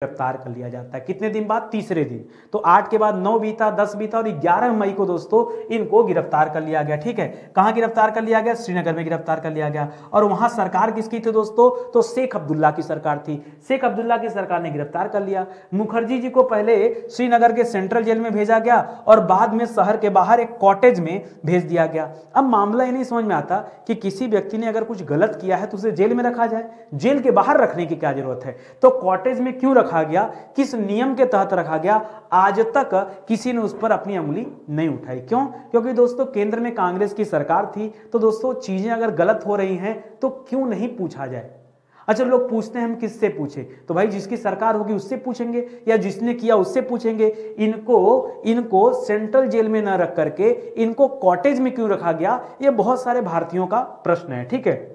गिरफ्तार कर लिया जाता है। कितने दिन बाद, तीसरे दिन। तो 8 के बाद 9 बीता, 10 बीता और 11 मई को दोस्तों इनको गिरफ्तार कर लिया गया, ठीक है। कहां गिरफ्तार कर लिया गया, श्रीनगर में गिरफ्तार कर लिया गया। और वहां सरकार किसकी थी दोस्तों, तो शेख अब्दुल्ला की सरकार थी। शेख अब्दुल्ला की सरकार ने गिरफ्तार कर लिया। मुखर्जी जी को पहले श्रीनगर के सेंट्रल जेल में भेजा गया और बाद में शहर के बाहर एक कॉटेज में भेज दिया गया। अब मामला ये नहीं समझ में आता कि किसी व्यक्ति ने अगर कुछ गलत किया है तो उसे जेल में रखा जाए, जेल के बाहर रखने की क्या जरूरत है। तो कॉटेज में क्यों रखा गया, किस नियम के तहत रखा गया, आज तक किसी ने उस पर अपनी उंगली नहीं उठाई। क्यों, क्योंकि दोस्तों केंद्र में कांग्रेस की सरकार थी। तो दोस्तों चीजें अगर गलत हो रही हैं तो क्यों नहीं पूछा जाए। अच्छा, लोग पूछते हैं हम किससे पूछे, तो भाई जिसकी सरकार होगी उससे पूछेंगे या जिसने किया उससे पूछेंगे। इनको सेंट्रल जेल में न रख करके इनको कॉटेज में क्यों रखा गया, ये बहुत सारे भारतीयों का प्रश्न है, ठीक है।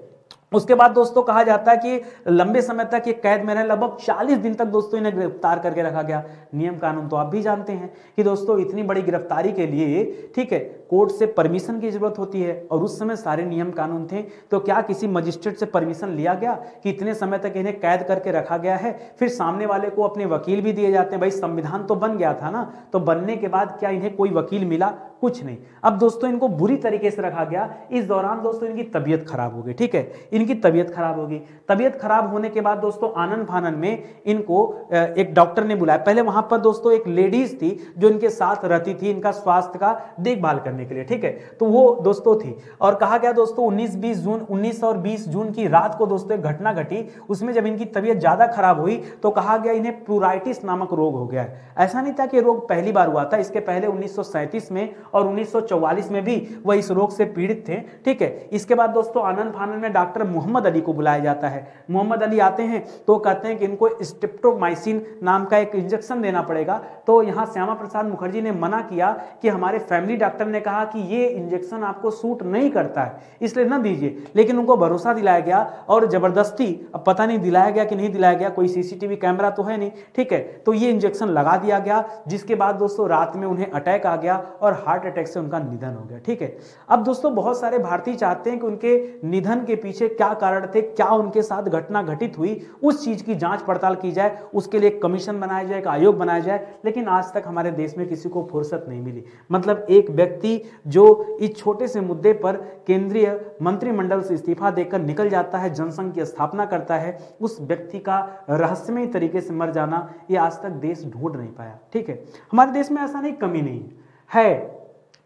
उसके बाद दोस्तों कहा जाता है कि लंबे समय तक ये कैद में रहे, लगभग 40 दिन तक दोस्तों इन्हें गिरफ्तार करके रखा गया। नियम कानून तो आप भी जानते हैं कि दोस्तों इतनी बड़ी गिरफ्तारी के लिए, ठीक है, कोर्ट से परमिशन की जरूरत होती है और उस समय सारे नियम कानून थे। तो क्या किसी मजिस्ट्रेट से परमिशन लिया गया कि इतने समय तक इन्हें कैद करके रखा गया है। फिर सामने वाले को अपने वकील भी दिए जाते हैं। भाई संविधान तो बन गया था ना, तो बनने के बाद क्या इन्हें कोई वकील मिला, कुछ नहीं। अब दोस्तों इनको बुरी तरीके से रखा गया। इस दौरान दोस्तों इनकी तबीयत खराब हो गई, ठीक है, इनकी तबीयत खराब होगी। तबीयत खराब होने के बाद दोस्तों आनन फानन में इनको एक डॉक्टर ने बुलाया। पहले वहां पर दोस्तों एक लेडीज थी जो इनके साथ रहती थी इनका स्वास्थ्य का देखभाल करने के लिए, ठीक है। तो वो दोस्तों थी और कहा गया दोस्तों 19 और 20 जून की रात को दोस्तों एक घटना घटी। उसमें जब इनकी तबीयत ज्यादा खराब हुई तो कहा गया इन्हें प्लूराइटिस नामक रोग हो गया है। ऐसा नहीं था कि रोग पहली बार हुआ था, इसके पहले 1937 में और 1944 में भी वह इस रोग से पीड़ित थे, ठीक है। इसके बाद दोस्तों आनन फानन में डॉक्टर मोहम्मद अली को बुलाया जाता है। मोहम्मद अली आते हैं तो कहते हैं कि इनको स्ट्रेप्टोमाइसिन नाम का एक इंजेक्शन देना पड़ेगा। तो यहां श्यामा प्रसाद मुखर्जी ने मना किया कि हमारे फैमिली डॉक्टर ने कहा कि ये इंजेक्शन आपको सूट नहीं करता है, इसलिए ना दीजिए। लेकिन उनको भरोसा दिलाया गया और जबरदस्ती, अब पता नहीं दिलाया गया कि नहीं दिलाया गया, कोई सीसीटीवी कैमरा तो है नहीं, ठीक है। तो ये इंजेक्शन लगा दिया गया, जिसके बाद दोस्तों रात में उन्हें अटैक आ गया और हार्ट अटैक से उनका निधन हो गया, ठीक है। अब दोस्तों बहुत सारे भारतीय चाहते हैं कि उनके निधन के पीछे क्या कारण थे, क्या उनके साथ घटना घटित हुई, उस चीज की जांच पड़ताल की जाए, उसके लिए एक कमीशन बनाया जाए, एक आयोग बनाया जाए। लेकिन आज तक हमारे देश में किसी को फुर्सत नहीं मिली। मतलब एक व्यक्ति जो इस छोटे से मुद्दे पर केंद्रीय मंत्रिमंडल से इस्तीफा देकर निकल जाता है, जनसंघ की स्थापना करता है, उस व्यक्ति का रहस्यमय तरीके से मर जाना, ये आज तक देश ढूंढ नहीं पाया, ठीक है। हमारे देश में ऐसा नहीं, कमी नहीं है,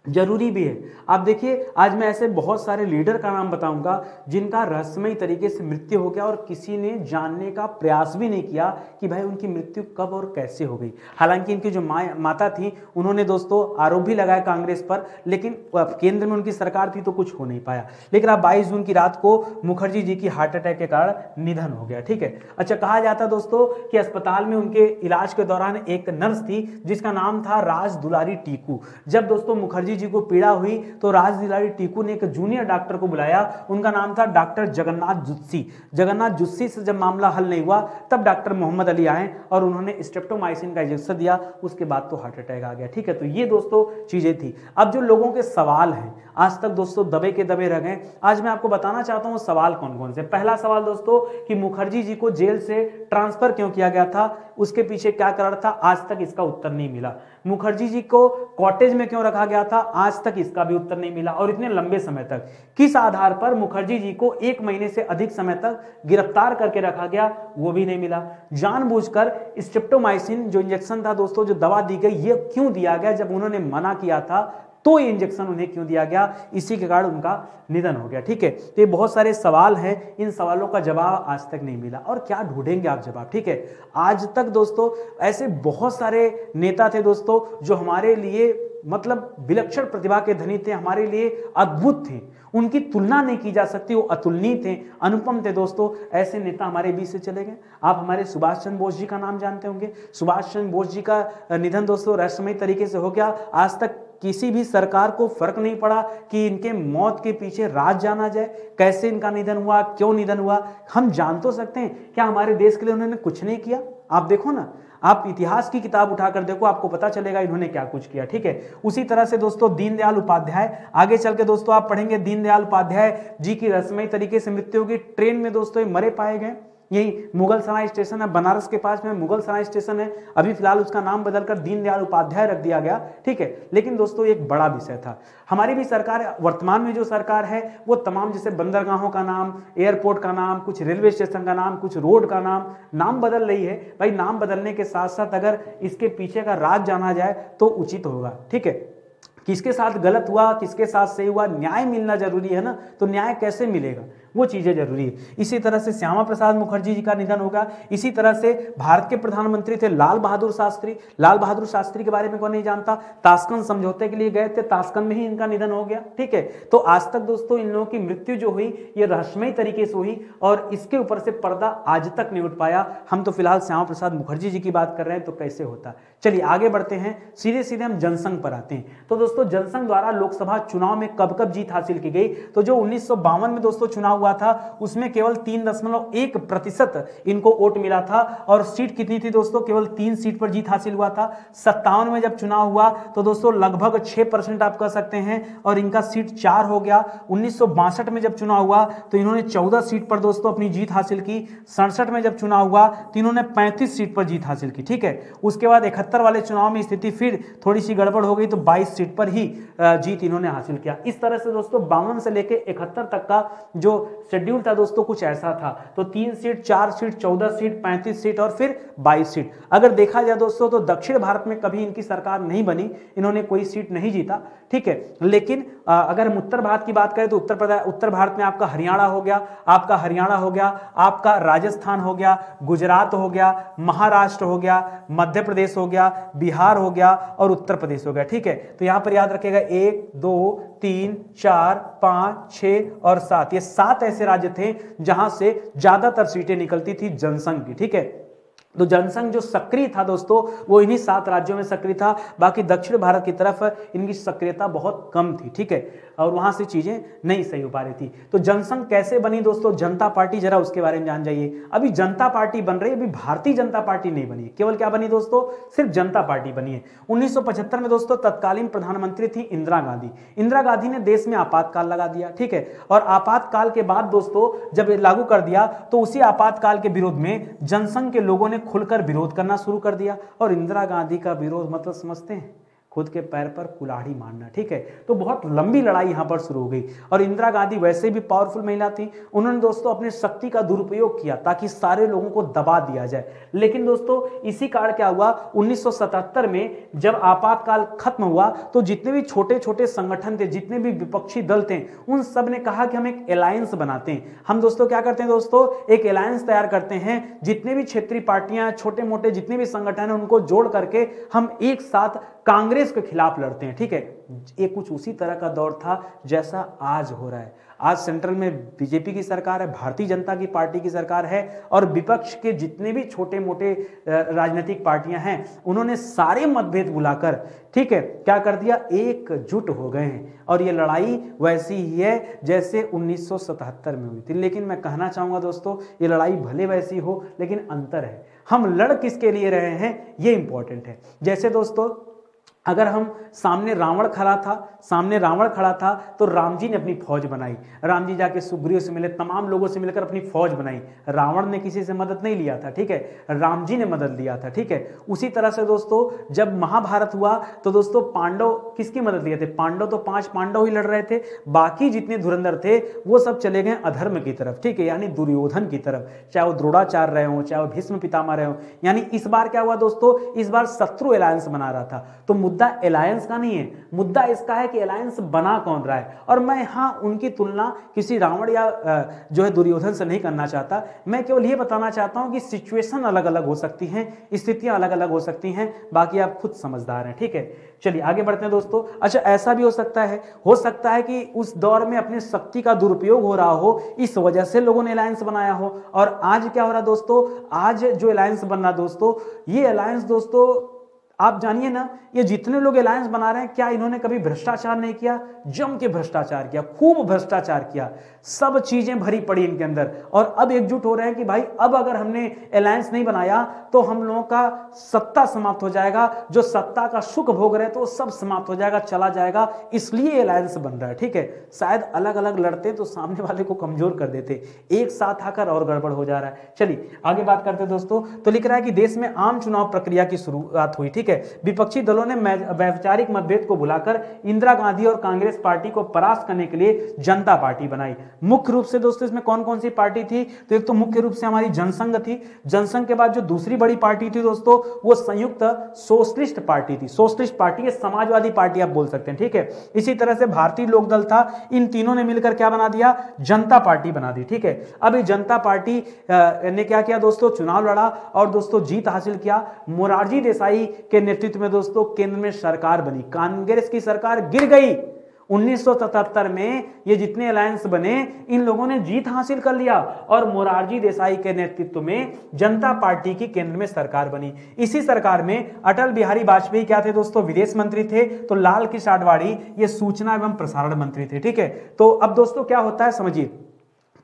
जरूरी भी है। आप देखिए आज मैं ऐसे बहुत सारे लीडर का नाम बताऊंगा जिनका रहस्यमय तरीके से मृत्यु हो गया और किसी ने जानने का प्रयास भी नहीं किया कि भाई उनकी मृत्यु कब और कैसे हो गई। हालांकि इनकी जो माता थी उन्होंने दोस्तों आरोप भी लगाया कांग्रेस पर, लेकिन केंद्र में उनकी सरकार थी तो कुछ हो नहीं पाया। लेकिन अब 22 जून की रात को मुखर्जी जी की हार्ट अटैक के कारण निधन हो गया, ठीक है। अच्छा, कहा जाता दोस्तों कि अस्पताल में उनके इलाज के दौरान एक नर्स थी जिसका नाम था राज दुलारी टीकू। जब दोस्तों मुखर्जी मुखर्जी जी को पीड़ा हुई तो रासबिहारी टीकू ने एक जूनियर डॉक्टर को बुलाया, उनका नाम था डॉक्टर जगन्नाथ जुस्सी। जगन्नाथ जुस्सी से जब मामला हल नहीं हुआ तब डॉक्टर मोहम्मद अली आए और उन्होंने स्ट्रेप्टोमाइसिन का इंजेक्शन दिया, उसके बाद तो हार्ट अटैक आ गया। ठीक है, तो ये दोस्तों चीजें थी। अब जो लोगों के सवाल हैं आज तक दोस्तों दबे के दबे रह गए, आज मैं आपको बताना चाहता हूं सवाल कौन कौन से। पहला सवाल दोस्तों कि मुखर्जी जी को जेल से ट्रांसफर क्यों किया गया था, उसके पीछे क्या कारण था, आज तक इसका उत्तर नहीं मिला। मुखर्जी जी को कॉटेज में क्यों रखा गया था, आज तक इसका भी उत्तर नहीं मिला। और इतने लंबे समय तक किस आधार पर मुखर्जी जी को 1 महीने से अधिक समय तक गिरफ्तार करके रखा गया, वो भी नहीं मिला। जानबूझकर स्ट्रेप्टोमाइसिन जो इंजेक्शन था दोस्तों, जो दवा दी गई, ये क्यों दिया गया, जब उन्होंने मना किया था तो ये इंजेक्शन उन्हें क्यों दिया गया, इसी के कारण उनका निधन हो गया। ठीक है, तो ये बहुत सारे सवाल हैं, इन सवालों का जवाब आज तक नहीं मिला। और क्या ढूंढेंगे आप जवाब। ठीक है, आज तक दोस्तों ऐसे बहुत सारे नेता थे दोस्तों जो हमारे लिए मतलब विलक्षण प्रतिभा के धनी थे, हमारे लिए अद्भुत थे, उनकी तुलना नहीं की जा सकती, वो अतुलनीय थे, अनुपम थे दोस्तों। ऐसे नेता हमारे बीच से चले गए। आप हमारे सुभाष चंद्र बोस जी का नाम जानते होंगे। सुभाष चंद्र बोस जी का निधन दोस्तों रहस्यमय तरीके से हो गया। आज तक किसी भी सरकार को फर्क नहीं पड़ा कि इनके मौत के पीछे राज जाना जाए, कैसे इनका निधन हुआ, क्यों निधन हुआ। हम जान तो सकते हैं, क्या हमारे देश के लिए उन्होंने कुछ नहीं किया। आप देखो ना, आप इतिहास की किताब उठाकर देखो, आपको पता चलेगा इन्होंने क्या कुछ किया। ठीक है, उसी तरह से दोस्तों दीनदयाल उपाध्याय, आगे चल के दोस्तों आप पढ़ेंगे दीनदयाल उपाध्याय जी की रहस्यमय तरीके से मृत्यु होगी। ट्रेन में दोस्तों मरे पाए गए, यही मुगल सराय स्टेशन है, बनारस के पास में मुगल सराय स्टेशन है, अभी फिलहाल उसका नाम बदलकर दीनदयाल उपाध्याय रख दिया गया। ठीक है, लेकिन दोस्तों एक बड़ा विषय था। हमारी भी सरकार, वर्तमान में जो सरकार है वो तमाम जैसे बंदरगाहों का नाम, एयरपोर्ट का नाम, कुछ रेलवे स्टेशन का नाम, कुछ रोड का नाम बदल रही है। भाई नाम बदलने के साथ साथ अगर इसके पीछे का राज जाना जाए तो उचित होगा। ठीक है, किसके साथ गलत हुआ, किसके साथ सही हुआ, न्याय मिलना जरूरी है ना, तो न्याय कैसे मिलेगा, वो चीजें जरूरी है। इसी तरह से श्यामा प्रसाद मुखर्जी जी का निधन होगा। इसी तरह से भारत के प्रधानमंत्री थे लाल बहादुर शास्त्री। लाल बहादुर शास्त्री के बारे में कौन नहीं जानता, ताशकंद समझौते के लिए गए थे, ताशकंद में ही इनका निधन हो गया। ठीक है, तो आज तक दोस्तों इन लोगों की मृत्यु जो हुई ये रहस्यमय तरीके से हुई और इसके ऊपर से पर्दा आज तक नहीं उठ पाया। हम तो फिलहाल श्यामा प्रसाद मुखर्जी जी की बात कर रहे हैं, तो कैसे होता। चलिए आगे बढ़ते हैं, सीधे सीधे हम जनसंघ पर आते हैं। तो दोस्तों जनसंघ द्वारा लोकसभा चुनाव में कब कब जीत हासिल की गई, तो जो 1952 में दोस्तों चुनाव हुआ था उसमें केवल 3.1% इनको वोट मिला था। और सीट कितनी थी दोस्तों, केवल 3 सीट पर जीत हासिल हुआ था। 57 में जब चुनाव हुआ तो दोस्तों लगभग 6% आप कह सकते हैं और इनका सीट 4 हो गया। 1962 में जब चुनाव हुआ तो इन्होंने 14 सीट पर दोस्तों अपनी जीत हासिल की। 67 में जब चुनाव हुआ तो इन्होंने 35 सीट पर जीत हासिल की। ठीक है, उसके बाद 71 वाले चुनाव में स्थिति फिर थोड़ी सी गड़बड़ हो गई तो 22 सीट पर ही जीत इन्होंने हासिल किया। इस तरह से दोस्तों 52 से लेकर 71 तक का जो शेड्यूल था दोस्तों कुछ ऐसा था। तो 3 सीट, 4 सीट, 14 सीट, 35 सीट और फिर 22 सीट। अगर देखा जाए दोस्तों तो दक्षिण भारत में कभी इनकी सरकार नहीं बनी, इन्होंने कोई सीट नहीं जीता। ठीक है, लेकिन अगर हम उत्तर भारत की बात करें तो उत्तर भारत में आपका हरियाणा हो गया, आपका राजस्थान हो गया, गुजरात हो गया, महाराष्ट्र हो गया, मध्य प्रदेश हो गया, बिहार हो गया और उत्तर प्रदेश हो गया। ठीक है, तो यहां पर याद रखिएगा 1, 2, 3, 4, 5, 6 और 7, ये 7 ऐसे राज्य थे जहां से ज्यादातर सीटें निकलती थी जनसंघ की। ठीक है, तो जनसंघ जो सक्रिय था दोस्तों वो इन्हीं 7 राज्यों में सक्रिय था, बाकी दक्षिण भारत की तरफ इनकी सक्रियता बहुत कम थी। ठीक है, और वहां से चीजें नहीं सही हो पा रही थी। तो जनसंघ कैसे बनी दोस्तों, जनता पार्टी, जरा उसके बारे में जान जाइए। अभी जनता पार्टी बन रही है, अभी भारतीय जनता पार्टी नहीं बनी है, केवल क्या बनी दोस्तों, सिर्फ जनता पार्टी बनी है। 1975 में दोस्तों तत्कालीन प्रधानमंत्री थी इंदिरा गांधी। इंदिरा गांधी ने देश में आपातकाल लगा दिया। ठीक है, और आपातकाल के बाद दोस्तों जब लागू कर दिया तो उसी आपातकाल के विरोध में जनसंघ के लोगों ने खुलकर विरोध करना शुरू कर दिया। और इंदिरा गांधी का विरोध मतलब समझते हैं, खुद के पैर पर कुल्हाड़ी मारना। ठीक है, तो बहुत लंबी लड़ाई यहां पर शुरू हो गई। और इंदिरा गांधी वैसे भी पावरफुल महिला थी, उन्होंने दोस्तों अपनी शक्ति का दुरुपयोग किया ताकि सारे लोगों को दबा दिया जाए। लेकिन दोस्तों इसी कारण क्या हुआ, 1977 में जब आपातकाल खत्म हुआ तो जितने भी छोटे छोटे संगठन थे, जितने भी विपक्षी दल थे, उन सब ने कहा कि हम एक अलायंस बनाते हैं। हम दोस्तों क्या करते हैं दोस्तों, एक अलायंस तैयार करते हैं, जितने भी क्षेत्रीय पार्टियां, छोटे मोटे जितने भी संगठन हैं उनको जोड़ करके हम एक साथ कांग्रेस अंग्रेज के खिलाफ लड़ते हैं, ठीक है। ये कुछ उसी तरह का दौर था जैसा आज हो रहा है। आज सेंट्रल में बीजेपी की सरकार है, भारतीय जनता की पार्टी की सरकार है, और विपक्ष के जितने भी छोटे मोटे राजनीतिक पार्टियां हैं उन्होंने सारे मतभेद बुलाकर, ठीक है, क्या कर दिया, एकजुट हो गए हैं। और ये लड़ाई वैसी ही है जैसे 1977 में हुई थी। लेकिन मैं कहना चाहूंगा दोस्तों, ये लड़ाई भले वैसी हो लेकिन अंतर है, हम लड़ किसके लिए रहे हैं ये इंपॉर्टेंट है। जैसे दोस्तों अगर हम सामने रावण खड़ा था तो राम जी ने अपनी फौज बनाई, राम जी जाके सुग्रीव से मिले, तमाम लोगों से मिलकर अपनी फौज बनाई। रावण ने किसी से मदद नहीं लिया था, ठीक है, राम जी ने मदद लिया था, ठीक है। उसी तरह से दोस्तों जब महाभारत हुआ तो दोस्तों पांडव किसकी मदद लिए थे, पांडव तो 5 पांडव ही लड़ रहे थे, बाकी जितने धुरंधर थे वो सब चले गए अधर्म की तरफ, ठीक है, यानी दुर्योधन की तरफ, चाहे वो द्रोणाचार्य रहे हो, चाहे वो भीष्म पितामह रहे हो। यानी इस बार क्या हुआ दोस्तों, इस बार शत्रु अलायंस बना रहा था। तो मुद्दा अलायंस का नहीं है, मुद्दा इसका है कि अलायंस बना कौन रहा है। और मैं यहां उनकी तुलना किसी रावण या जो है दुर्योधन से नहीं करना चाहता, मैं केवल ये बताना चाहता हूं कि सिचुएशन अलग अलग हो सकती हैं, स्थितियां अलग अलग हो सकती हैं, बाकी आप खुद समझदार हैं, ठीक है। चलिए आगे बढ़ते हैं दोस्तों। अच्छा, ऐसा भी हो सकता है कि उस दौर में अपनी शक्ति का दुरुपयोग हो रहा हो, इस वजह से लोगों ने अलायंस बनाया हो। और आज क्या हो रहा दोस्तों, आज जो अलायंस बन रहा दोस्तों, ये अलायंस दोस्तों आप जानिए ना, ये जितने लोग अलायंस बना रहे हैं, क्या इन्होंने कभी भ्रष्टाचार नहीं किया, जम के भ्रष्टाचार किया, खूब भ्रष्टाचार किया, सब चीजें भरी पड़ी इनके अंदर। और अब एकजुट हो रहे हैं कि भाई अब अगर हमने अलायंस नहीं बनाया तो हम लोगों का सत्ता समाप्त हो जाएगा, जो सत्ता का सुख भोग रहे तो वो सब समाप्त हो जाएगा, चला जाएगा, इसलिए अलायंस बन रहा है, ठीक है। शायद अलग अलग लड़ते तो सामने वाले को कमजोर कर देते, एक साथ आकर और गड़बड़ हो जा रहा है। चलिए आगे बात करते दोस्तों। तो लिख रहा है कि देश में आम चुनाव प्रक्रिया की शुरुआत हुई, ठीक है। विपक्षी दलों ने वैचारिक मतभेद को भुलाकर इंदिरा गांधी और कांग्रेस पार्टी को परास्त करने के लिए जनता पार्टी बनाई। मुख्य रूप से दोस्तों इसमें कौन कौन सी पार्टी थी, तो एक तो मुख्य रूप से हमारी जनसंघ थी, जनसंघ के बाद जो दूसरी बड़ी पार्टी थी दोस्तों वो संयुक्त सोशलिस्ट पार्टी थी। सोशलिस्ट पार्टी समाजवादी पार्टी आप बोल सकते हैं, ठीक है। इसी तरह से भारतीय लोकदल था, इन तीनों ने मिलकर क्या बना दिया, जनता पार्टी बना दी, ठीक है। अब जनता पार्टी ने क्या किया दोस्तों, चुनाव लड़ा और दोस्तों जीत हासिल किया। मोरारजी देसाई के नेतृत्व में दोस्तों केंद्र में सरकार बनी, कांग्रेस की सरकार गिर गई। 1977 में ये जितने अलायंस बने इन लोगों ने जीत हासिल कर लिया और मोरारजी देसाई के नेतृत्व में जनता पार्टी की केंद्र में सरकार बनी। इसी सरकार में अटल बिहारी वाजपेयी क्या थे दोस्तों, विदेश मंत्री थे, तो लाल कृष्ण आडवाणी ये सूचना एवं प्रसारण मंत्री थे, ठीक है। तो अब दोस्तों क्या होता है समझिए,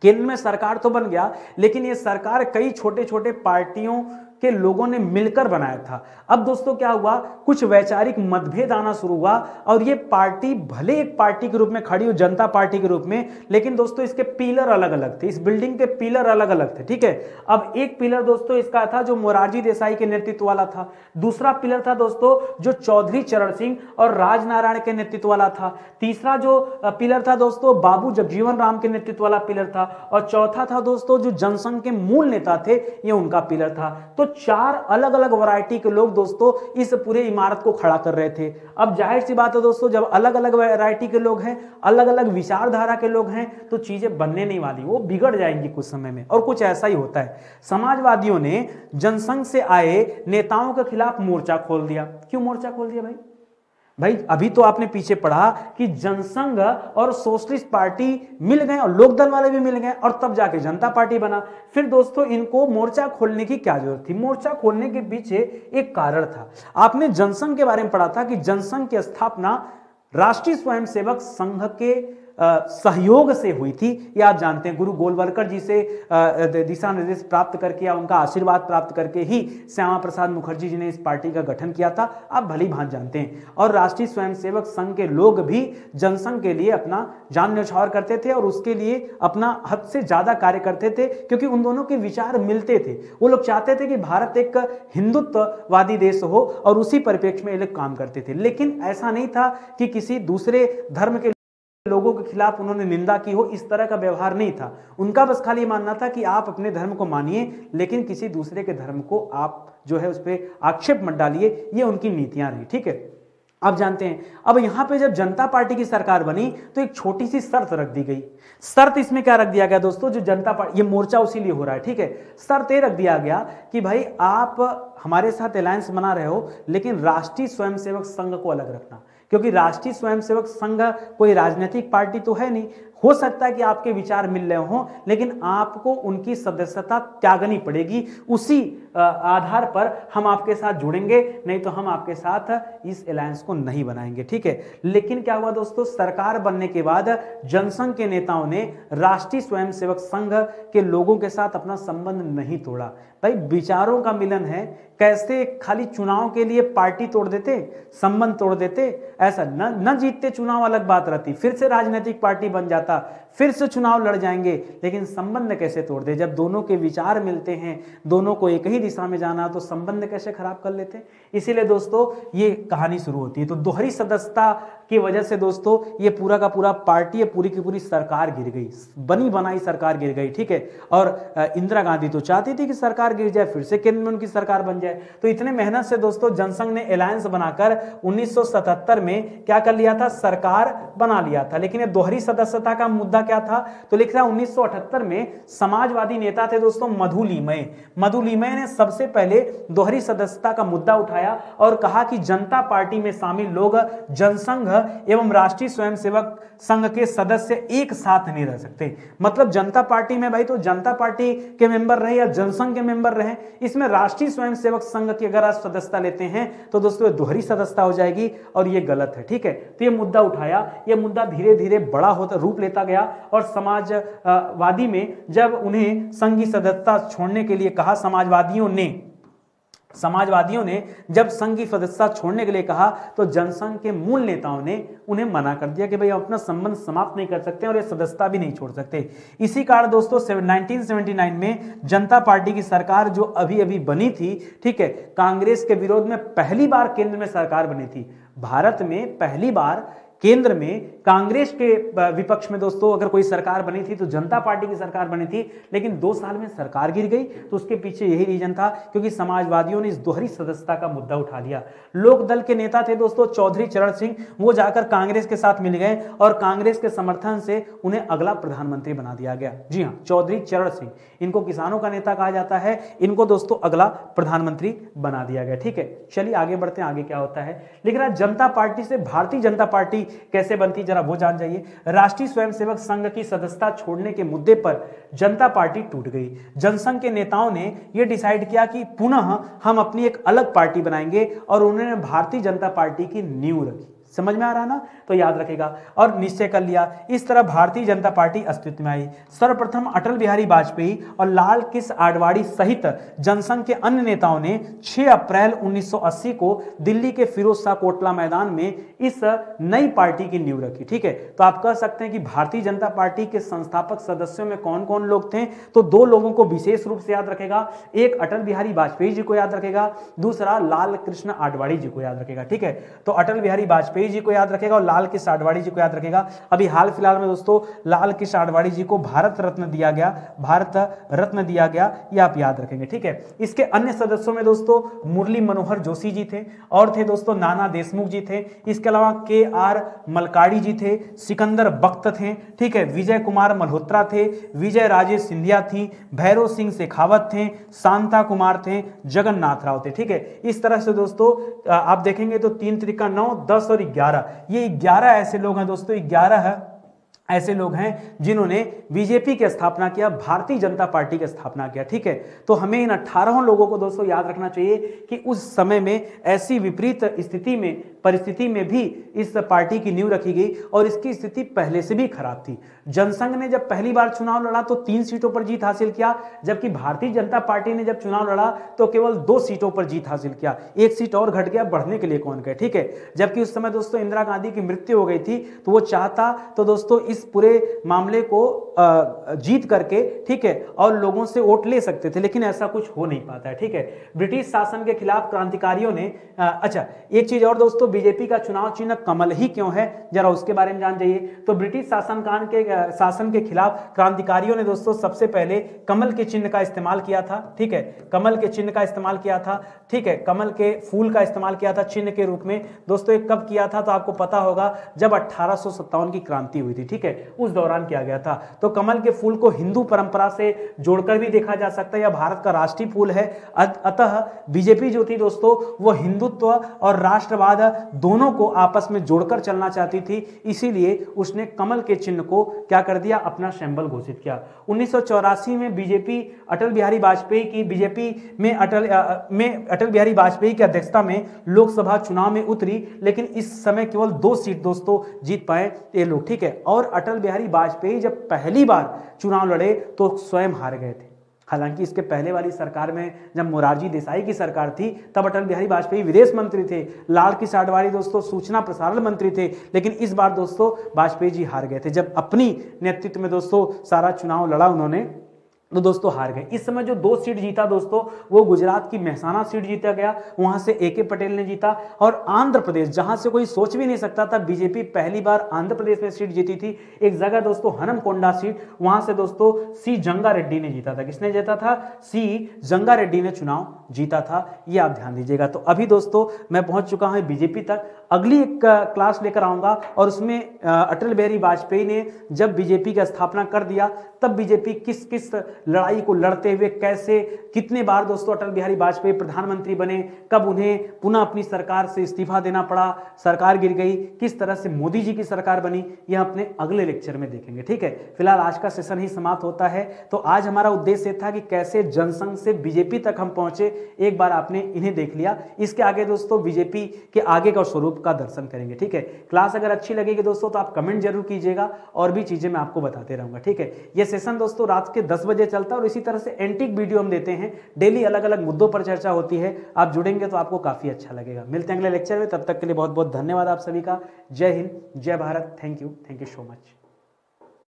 केंद्र में सरकार तो बन गया लेकिन ये सरकार कई छोटे छोटे पार्टियों के लोगों ने मिलकर बनाया था। अब दोस्तों क्या हुआ, कुछ वैचारिक मतभेद आना शुरू हुआ और ये पार्टी भले एक पार्टी के रूप में खड़ी हो, जनता पार्टी के रूप में, लेकिन दोस्तों इसके पिलर अलग अलग थे, इस बिल्डिंग के पिलर अलग अलग थे, ठीक है। अब एक पिलर दोस्तों इसका था जो मोरारजी देसाई के नेतृत्व वाला था, दूसरा पिलर था दोस्तों जो चौधरी चरण सिंह और राजनारायण के नेतृत्व वाला था, तीसरा जो पिलर था दोस्तों बाबू जगजीवन राम के नेतृत्व वाला पिलर था, और चौथा था दोस्तों जो जनसंघ के मूल नेता थे ये उनका पिलर था। तो 4 अलग अलग वैरायटी के लोग दोस्तों इस पूरे इमारत को खड़ा कर रहे थे। अब जाहिर सी बात है दोस्तों, जब अलग अलग वैरायटी के लोग हैं, अलग अलग विचारधारा के लोग हैं, तो चीजें बनने नहीं वाली, वो बिगड़ जाएंगी कुछ समय में। और कुछ ऐसा ही होता है, समाजवादियों ने जनसंघ से आए नेताओं के खिलाफ मोर्चा खोल दिया। क्यों मोर्चा खोल दिया भाई अभी तो आपने पीछे पढ़ा कि जनसंघ और सोशलिस्ट पार्टी मिल गए और लोकदल वाले भी मिल गए और तब जाके जनता पार्टी बना। फिर दोस्तों इनको मोर्चा खोलने की क्या जरूरत थी, मोर्चा खोलने के पीछे एक कारण था। आपने जनसंघ के बारे में पढ़ा था कि जनसंघ की स्थापना राष्ट्रीय स्वयंसेवक संघ के सहयोग से हुई थी। ये आप जानते हैं, गुरु गोलवलकर जी से दिशा निर्देश प्राप्त करके या उनका आशीर्वाद प्राप्त करके ही श्यामा प्रसाद मुखर्जी जी ने इस पार्टी का गठन किया था, आप भली भांति जानते हैं। और राष्ट्रीय स्वयंसेवक संघ के लोग भी जनसंघ के लिए अपना जान न्यौछावर करते थे और उसके लिए अपना हद से ज्यादा कार्य करते थे, क्योंकि उन दोनों के विचार मिलते थे। वो लोग चाहते थे कि भारत एक हिंदुत्ववादी देश हो और उसी परिप्रेक्ष्य में ये लोग काम करते थे। लेकिन ऐसा नहीं था कि किसी दूसरे धर्म के लोगों के खिलाफ उन्होंने निंदा की हो, इस तरह का व्यवहार नहीं था। उनका बस खाली मानना था कि आप अपने धर्म को मानिए लेकिन किसी दूसरे के धर्म को आप जो है उस पर आक्षेप मत डालिए, ये उनकी नीतियां रही, ठीक है। आप जानते हैं अब यहां पे जब जनता पार्टी की सरकार बनी तो एक छोटी सी शर्त रख दी गई। शर्त इसमें क्या रख दिया गया दोस्तों, जो जनता पार्टी, ये मोर्चा उसी लिए हो रहा है, ठीक है, शर्त ये रख दिया गया कि भाई आप हमारे साथ अलायंस बना रहे हो लेकिन राष्ट्रीय स्वयंसेवक संघ को अलग रखना, क्योंकि राष्ट्रीय स्वयंसेवक संघ कोई राजनीतिक पार्टी तो है नहीं। हो सकता है कि आपके विचार मिल रहे हों लेकिन आपको उनकी सदस्यता त्यागनी पड़ेगी, उसी आधार पर हम आपके साथ जुड़ेंगे, नहीं तो हम आपके साथ इस अलायंस को नहीं बनाएंगे, ठीक है। लेकिन क्या हुआ दोस्तों, सरकार बनने के बाद जनसंघ के नेताओं ने राष्ट्रीय स्वयंसेवक संघ के लोगों के साथ अपना संबंध नहीं तोड़ा। भाई विचारों का मिलन है, कैसे खाली चुनाव के लिए पार्टी तोड़ देते, संबंध तोड़ देते, ऐसा न जीतते चुनाव अलग बात रहती, फिर से राजनीतिक पार्टी बन जाता, फिर से चुनाव लड़ जाएंगे, लेकिन संबंध कैसे तोड़ दे। जब दोनों के विचार मिलते हैं, दोनों को एक ही दिशा में जाना, तो संबंध कैसे खराब कर लेते। इसीलिए दोस्तों ये कहानी शुरू होती है। तो दोहरी सदस्यता की वजह से दोस्तों ये पूरा का पूरा पार्टी, पूरी की पूरी सरकार गिर गई, बनी बनाई सरकार गिर गई, ठीक है। और इंदिरा गांधी तो चाहती थी कि सरकार गिर जाए, फिर से केंद्र में उनकी सरकार बन जाए। तो इतने मेहनत से दोस्तों जनसंघ ने अलायंस बनाकर 1977 में क्या कर लिया था, सरकार बना लिया था। लेकिन ये दोहरी सदस्यता का मुद्दा क्या था, तो लिख रहा है 1978 में समाजवादी नेता थे दोस्तों मधु लीमय ने सबसे पहले दोहरी सदस्यता का मुद्दा उठाया और कहा कि जनता पार्टी में शामिल लोग जनसंघ एवं राष्ट्रीय स्वयंसेवक संघ के सदस्य एक साथ नहीं रह सकते। मतलब जनता पार्टी में भाई तो जनता पार्टी के मेंबर रहे या जनसंघ के मेंबर रहे, इसमें राष्ट्रीय स्वयंसेवक संघ की अगर आप सदस्यता लेते हैं तो दोस्तों दोहरी सदस्यता हो जाएगी और ये गलत है, ठीक है। तो ये मुद्दा उठाया, ये मुद्दा धीरे धीरे बड़ा होता रूप लेता गया और समाजवादी में जब उन्हें संघ की सदस्यता छोड़ने के लिए कहा, समाजवादियों ने जब संघ की सदस्यता छोड़ने के लिए कहा तो जनसंघ के मूल नेताओं ने उन्हें मना कर दिया कि भाई अपना संबंध समाप्त नहीं कर सकते और ये सदस्यता भी नहीं छोड़ सकते। इसी कारण दोस्तों 1979 में जनता पार्टी की सरकार जो अभी अभी बनी थी, ठीक है, कांग्रेस के विरोध में पहली बार केंद्र में सरकार बनी थी। भारत में पहली बार केंद्र में कांग्रेस के विपक्ष में दोस्तों अगर कोई सरकार बनी थी तो जनता पार्टी की सरकार बनी थी, लेकिन 2 साल में सरकार गिर गई। तो उसके पीछे यही रीजन था क्योंकि समाजवादियों ने इस दोहरी सदस्यता का मुद्दा उठा लिया। लोक दल के नेता थे दोस्तों चौधरी चरण सिंह, वो जाकर कांग्रेस के साथ मिल गए और कांग्रेस के समर्थन से उन्हें अगला प्रधानमंत्री बना दिया गया। जी हाँ, चौधरी चरण सिंह, इनको किसानों का नेता कहा जाता है, इनको दोस्तों अगला प्रधानमंत्री बना दिया गया, ठीक है। चलिए आगे बढ़ते हैं, आगे क्या होता है। लेकिन जनता पार्टी से भारतीय जनता पार्टी कैसे बनती, जरा वो जान जाइए। राष्ट्रीय स्वयंसेवक संघ की सदस्यता छोड़ने के मुद्दे पर जनता पार्टी टूट गई। जनसंघ के नेताओं ने यह डिसाइड किया कि पुनः हम अपनी एक अलग पार्टी बनाएंगे और उन्होंने भारतीय जनता पार्टी की नींव रखी। समझ में आ रहा ना, तो याद रखेगा। और निश्चय कर लिया, इस तरह भारतीय जनता पार्टी अस्तित्व में आई। सर्वप्रथम अटल बिहारी वाजपेयी और लाल कृष्ण आडवाणी सहित जनसंघ के अन्य नेताओं ने 6 अप्रैल 1980 को दिल्ली के फिरोज शाह कोटला मैदान में इस नई पार्टी की नींव रखी, ठीक है। तो आप कह सकते हैं कि भारतीय जनता पार्टी के संस्थापक सदस्यों में कौन कौन लोग थे, तो 2 लोगों को विशेष रूप से याद रखेगा। एक अटल बिहारी वाजपेयी जी को याद रखेगा, दूसरा लाल कृष्ण आडवाणी जी को याद रखेगा, ठीक है। तो अटल बिहारी वाजपेयी जी को याद रखेगा और लाल कृष्ण आडवाणी जी को याद रखेगा। अभी हाल फिलहाल में दोस्तों लाल कृष्ण आडवाणी जी को भारत रत्न दिया गया, ये आप याद रखेंगे, ठीक है। इसके अन्य सदस्यों में दोस्तों मुरली मनोहर जोशी जी थे और थे दोस्तों नाना देशमुख जी थे। इसके अलावा KR मलकाड़ी जी थे, सिकंदर बख्त थे, ठीक है, विजय कुमार मल्होत्रा थे, विजय राजे सिंधिया थी, भैरव सिंह शेखावत थे, शांता कुमार थे, जगन्नाथ राव थे, ठीक है। इस तरह से दोस्तों आप देखेंगे तो 3 त्रिका 9, 10 और 11, ये 11 ऐसे लोग हैं दोस्तों, 11 ऐसे लोग हैं जिन्होंने बीजेपी की स्थापना किया, भारतीय जनता पार्टी की स्थापना किया, ठीक है। तो हमें इन 18 लोगों को दोस्तों याद रखना चाहिए कि उस समय में ऐसी विपरीत परिस्थिति में भी इस पार्टी की नींव रखी गई और इसकी स्थिति पहले से भी खराब थी। जनसंघ ने जब पहली बार चुनाव लड़ा तो 3 सीटों पर जीत हासिल किया, जबकि भारतीय जनता पार्टी ने जब चुनाव लड़ा तो केवल 2 सीटों पर जीत हासिल किया। 1 सीट और घट गया, बढ़ने के लिए कौन गए, ठीक है। जबकि उस समय दोस्तों इंदिरा गांधी की मृत्यु हो गई थी, तो वो चाहता तो दोस्तों इस पूरे मामले को जीत करके, ठीक है, और लोगों से वोट ले सकते थे, लेकिन ऐसा कुछ हो नहीं पाता है, ठीक है। ब्रिटिश शासन के खिलाफ क्रांतिकारियों ने अच्छा एक चीज और दोस्तों, बीजेपी का चुनाव चिन्ह कमल ही क्यों है, जरा उसके बारे में जान जाइए। तो ब्रिटिश शासन के खिलाफ क्रांतिकारियों ने दोस्तों सबसे पहले कमल के चिन्ह का इस्तेमाल किया था, ठीक है, कमल के चिन्ह का इस्तेमाल किया था, ठीक है, कमल के फूल का इस्तेमाल किया था चिन्ह के रूप में। दोस्तों ये कब किया था, तो आपको पता होगा जब 1857 की क्रांति हुई थी, ठीक है, उस दौरान किया गया था। तो कमल के फूल को हिंदू परंपरा से जोड़कर भी देखा जा सकता है, यह भारत का राष्ट्रीय फूल है। अतः बीजेपी जो थी दोस्तों वो हिंदुत्व और राष्ट्रवाद दोनों को आपस में जोड़कर चलना चाहती थी, इसीलिए उसने कमल के चिन्ह को क्या कर दिया, अपना सिंबल घोषित किया। 1984 में बीजेपी अटल बिहारी वाजपेयी की अध्यक्षता में लोकसभा चुनाव में उतरी, लेकिन इस समय केवल 2 सीट दोस्तों जीत पाए ये लोग, ठीक है। और अटल बिहारी वाजपेयी जब पहली बार चुनाव लड़े तो स्वयं हार गए थे। हालांकि इसके पहले वाली सरकार में जब मोरारजी देसाई की सरकार थी तब अटल बिहारी वाजपेयी विदेश मंत्री थे, लाल कृष्ण आडवाणी दोस्तों सूचना प्रसारण मंत्री थे, लेकिन इस बार दोस्तों वाजपेयी जी हार गए थे। जब अपनी नेतृत्व में दोस्तों सारा चुनाव लड़ा उन्होंने तो दोस्तों हार गए। इस समय जो 2 सीट जीता दोस्तों वो गुजरात की मेहसाना सीट जीता गया, वहां से AK पटेल ने जीता। और आंध्र प्रदेश, जहां से कोई सोच भी नहीं सकता था, बीजेपी पहली बार आंध्र प्रदेश में सीट जीती थी, एक जगह दोस्तों हनमकोंडा सीट, वहां से दोस्तों C जंगा रेड्डी ने जीता था। किसने जीता था, C जंगा रेड्डी ने चुनाव जीता था, ये आप ध्यान दीजिएगा। तो अभी दोस्तों मैं पहुंच चुका हूं बीजेपी तक, अगली एक क्लास लेकर आऊंगा और उसमें अटल बिहारी वाजपेयी ने जब बीजेपी की स्थापना कर दिया तब बीजेपी किस किस लड़ाई को लड़ते हुए, कैसे, कितने बार दोस्तों अटल बिहारी वाजपेयी प्रधानमंत्री बने, कब उन्हें पुनः अपनी सरकार से इस्तीफा देना पड़ा, सरकार गिर गई, किस तरह से मोदी जी की सरकार बनी, यह अपने अगले लेक्चर में देखेंगे, ठीक है। फिलहाल आज का सेशन ही समाप्त होता है। तो आज हमारा उद्देश्य था कि कैसे जनसंघ से बीजेपी तक हम पहुंचे, एक बार आपने इन्हें देख लिया, इसके आगे दोस्तों बीजेपी के आगे का स्वरूप का दर्शन करेंगे, ठीक है। क्लास अगर अच्छी लगेगी दोस्तों तो आप कमेंट जरूर कीजिएगा और भी चीजें मैं आपको बताते रहूंगा, ठीक है। यह सेशन दोस्तों रात के 10 बजे चलता है और इसी तरह से एंटीक वीडियो हम देते हैं, डेली अलग अलग मुद्दों पर चर्चा होती है, आप जुड़ेंगे तो आपको काफी अच्छा लगेगा। मिलते हैं अगले लेक्चर में, तब तक के लिए बहुत बहुत धन्यवाद आप सभी का। जय हिंद, जय Bharat, thank you so much.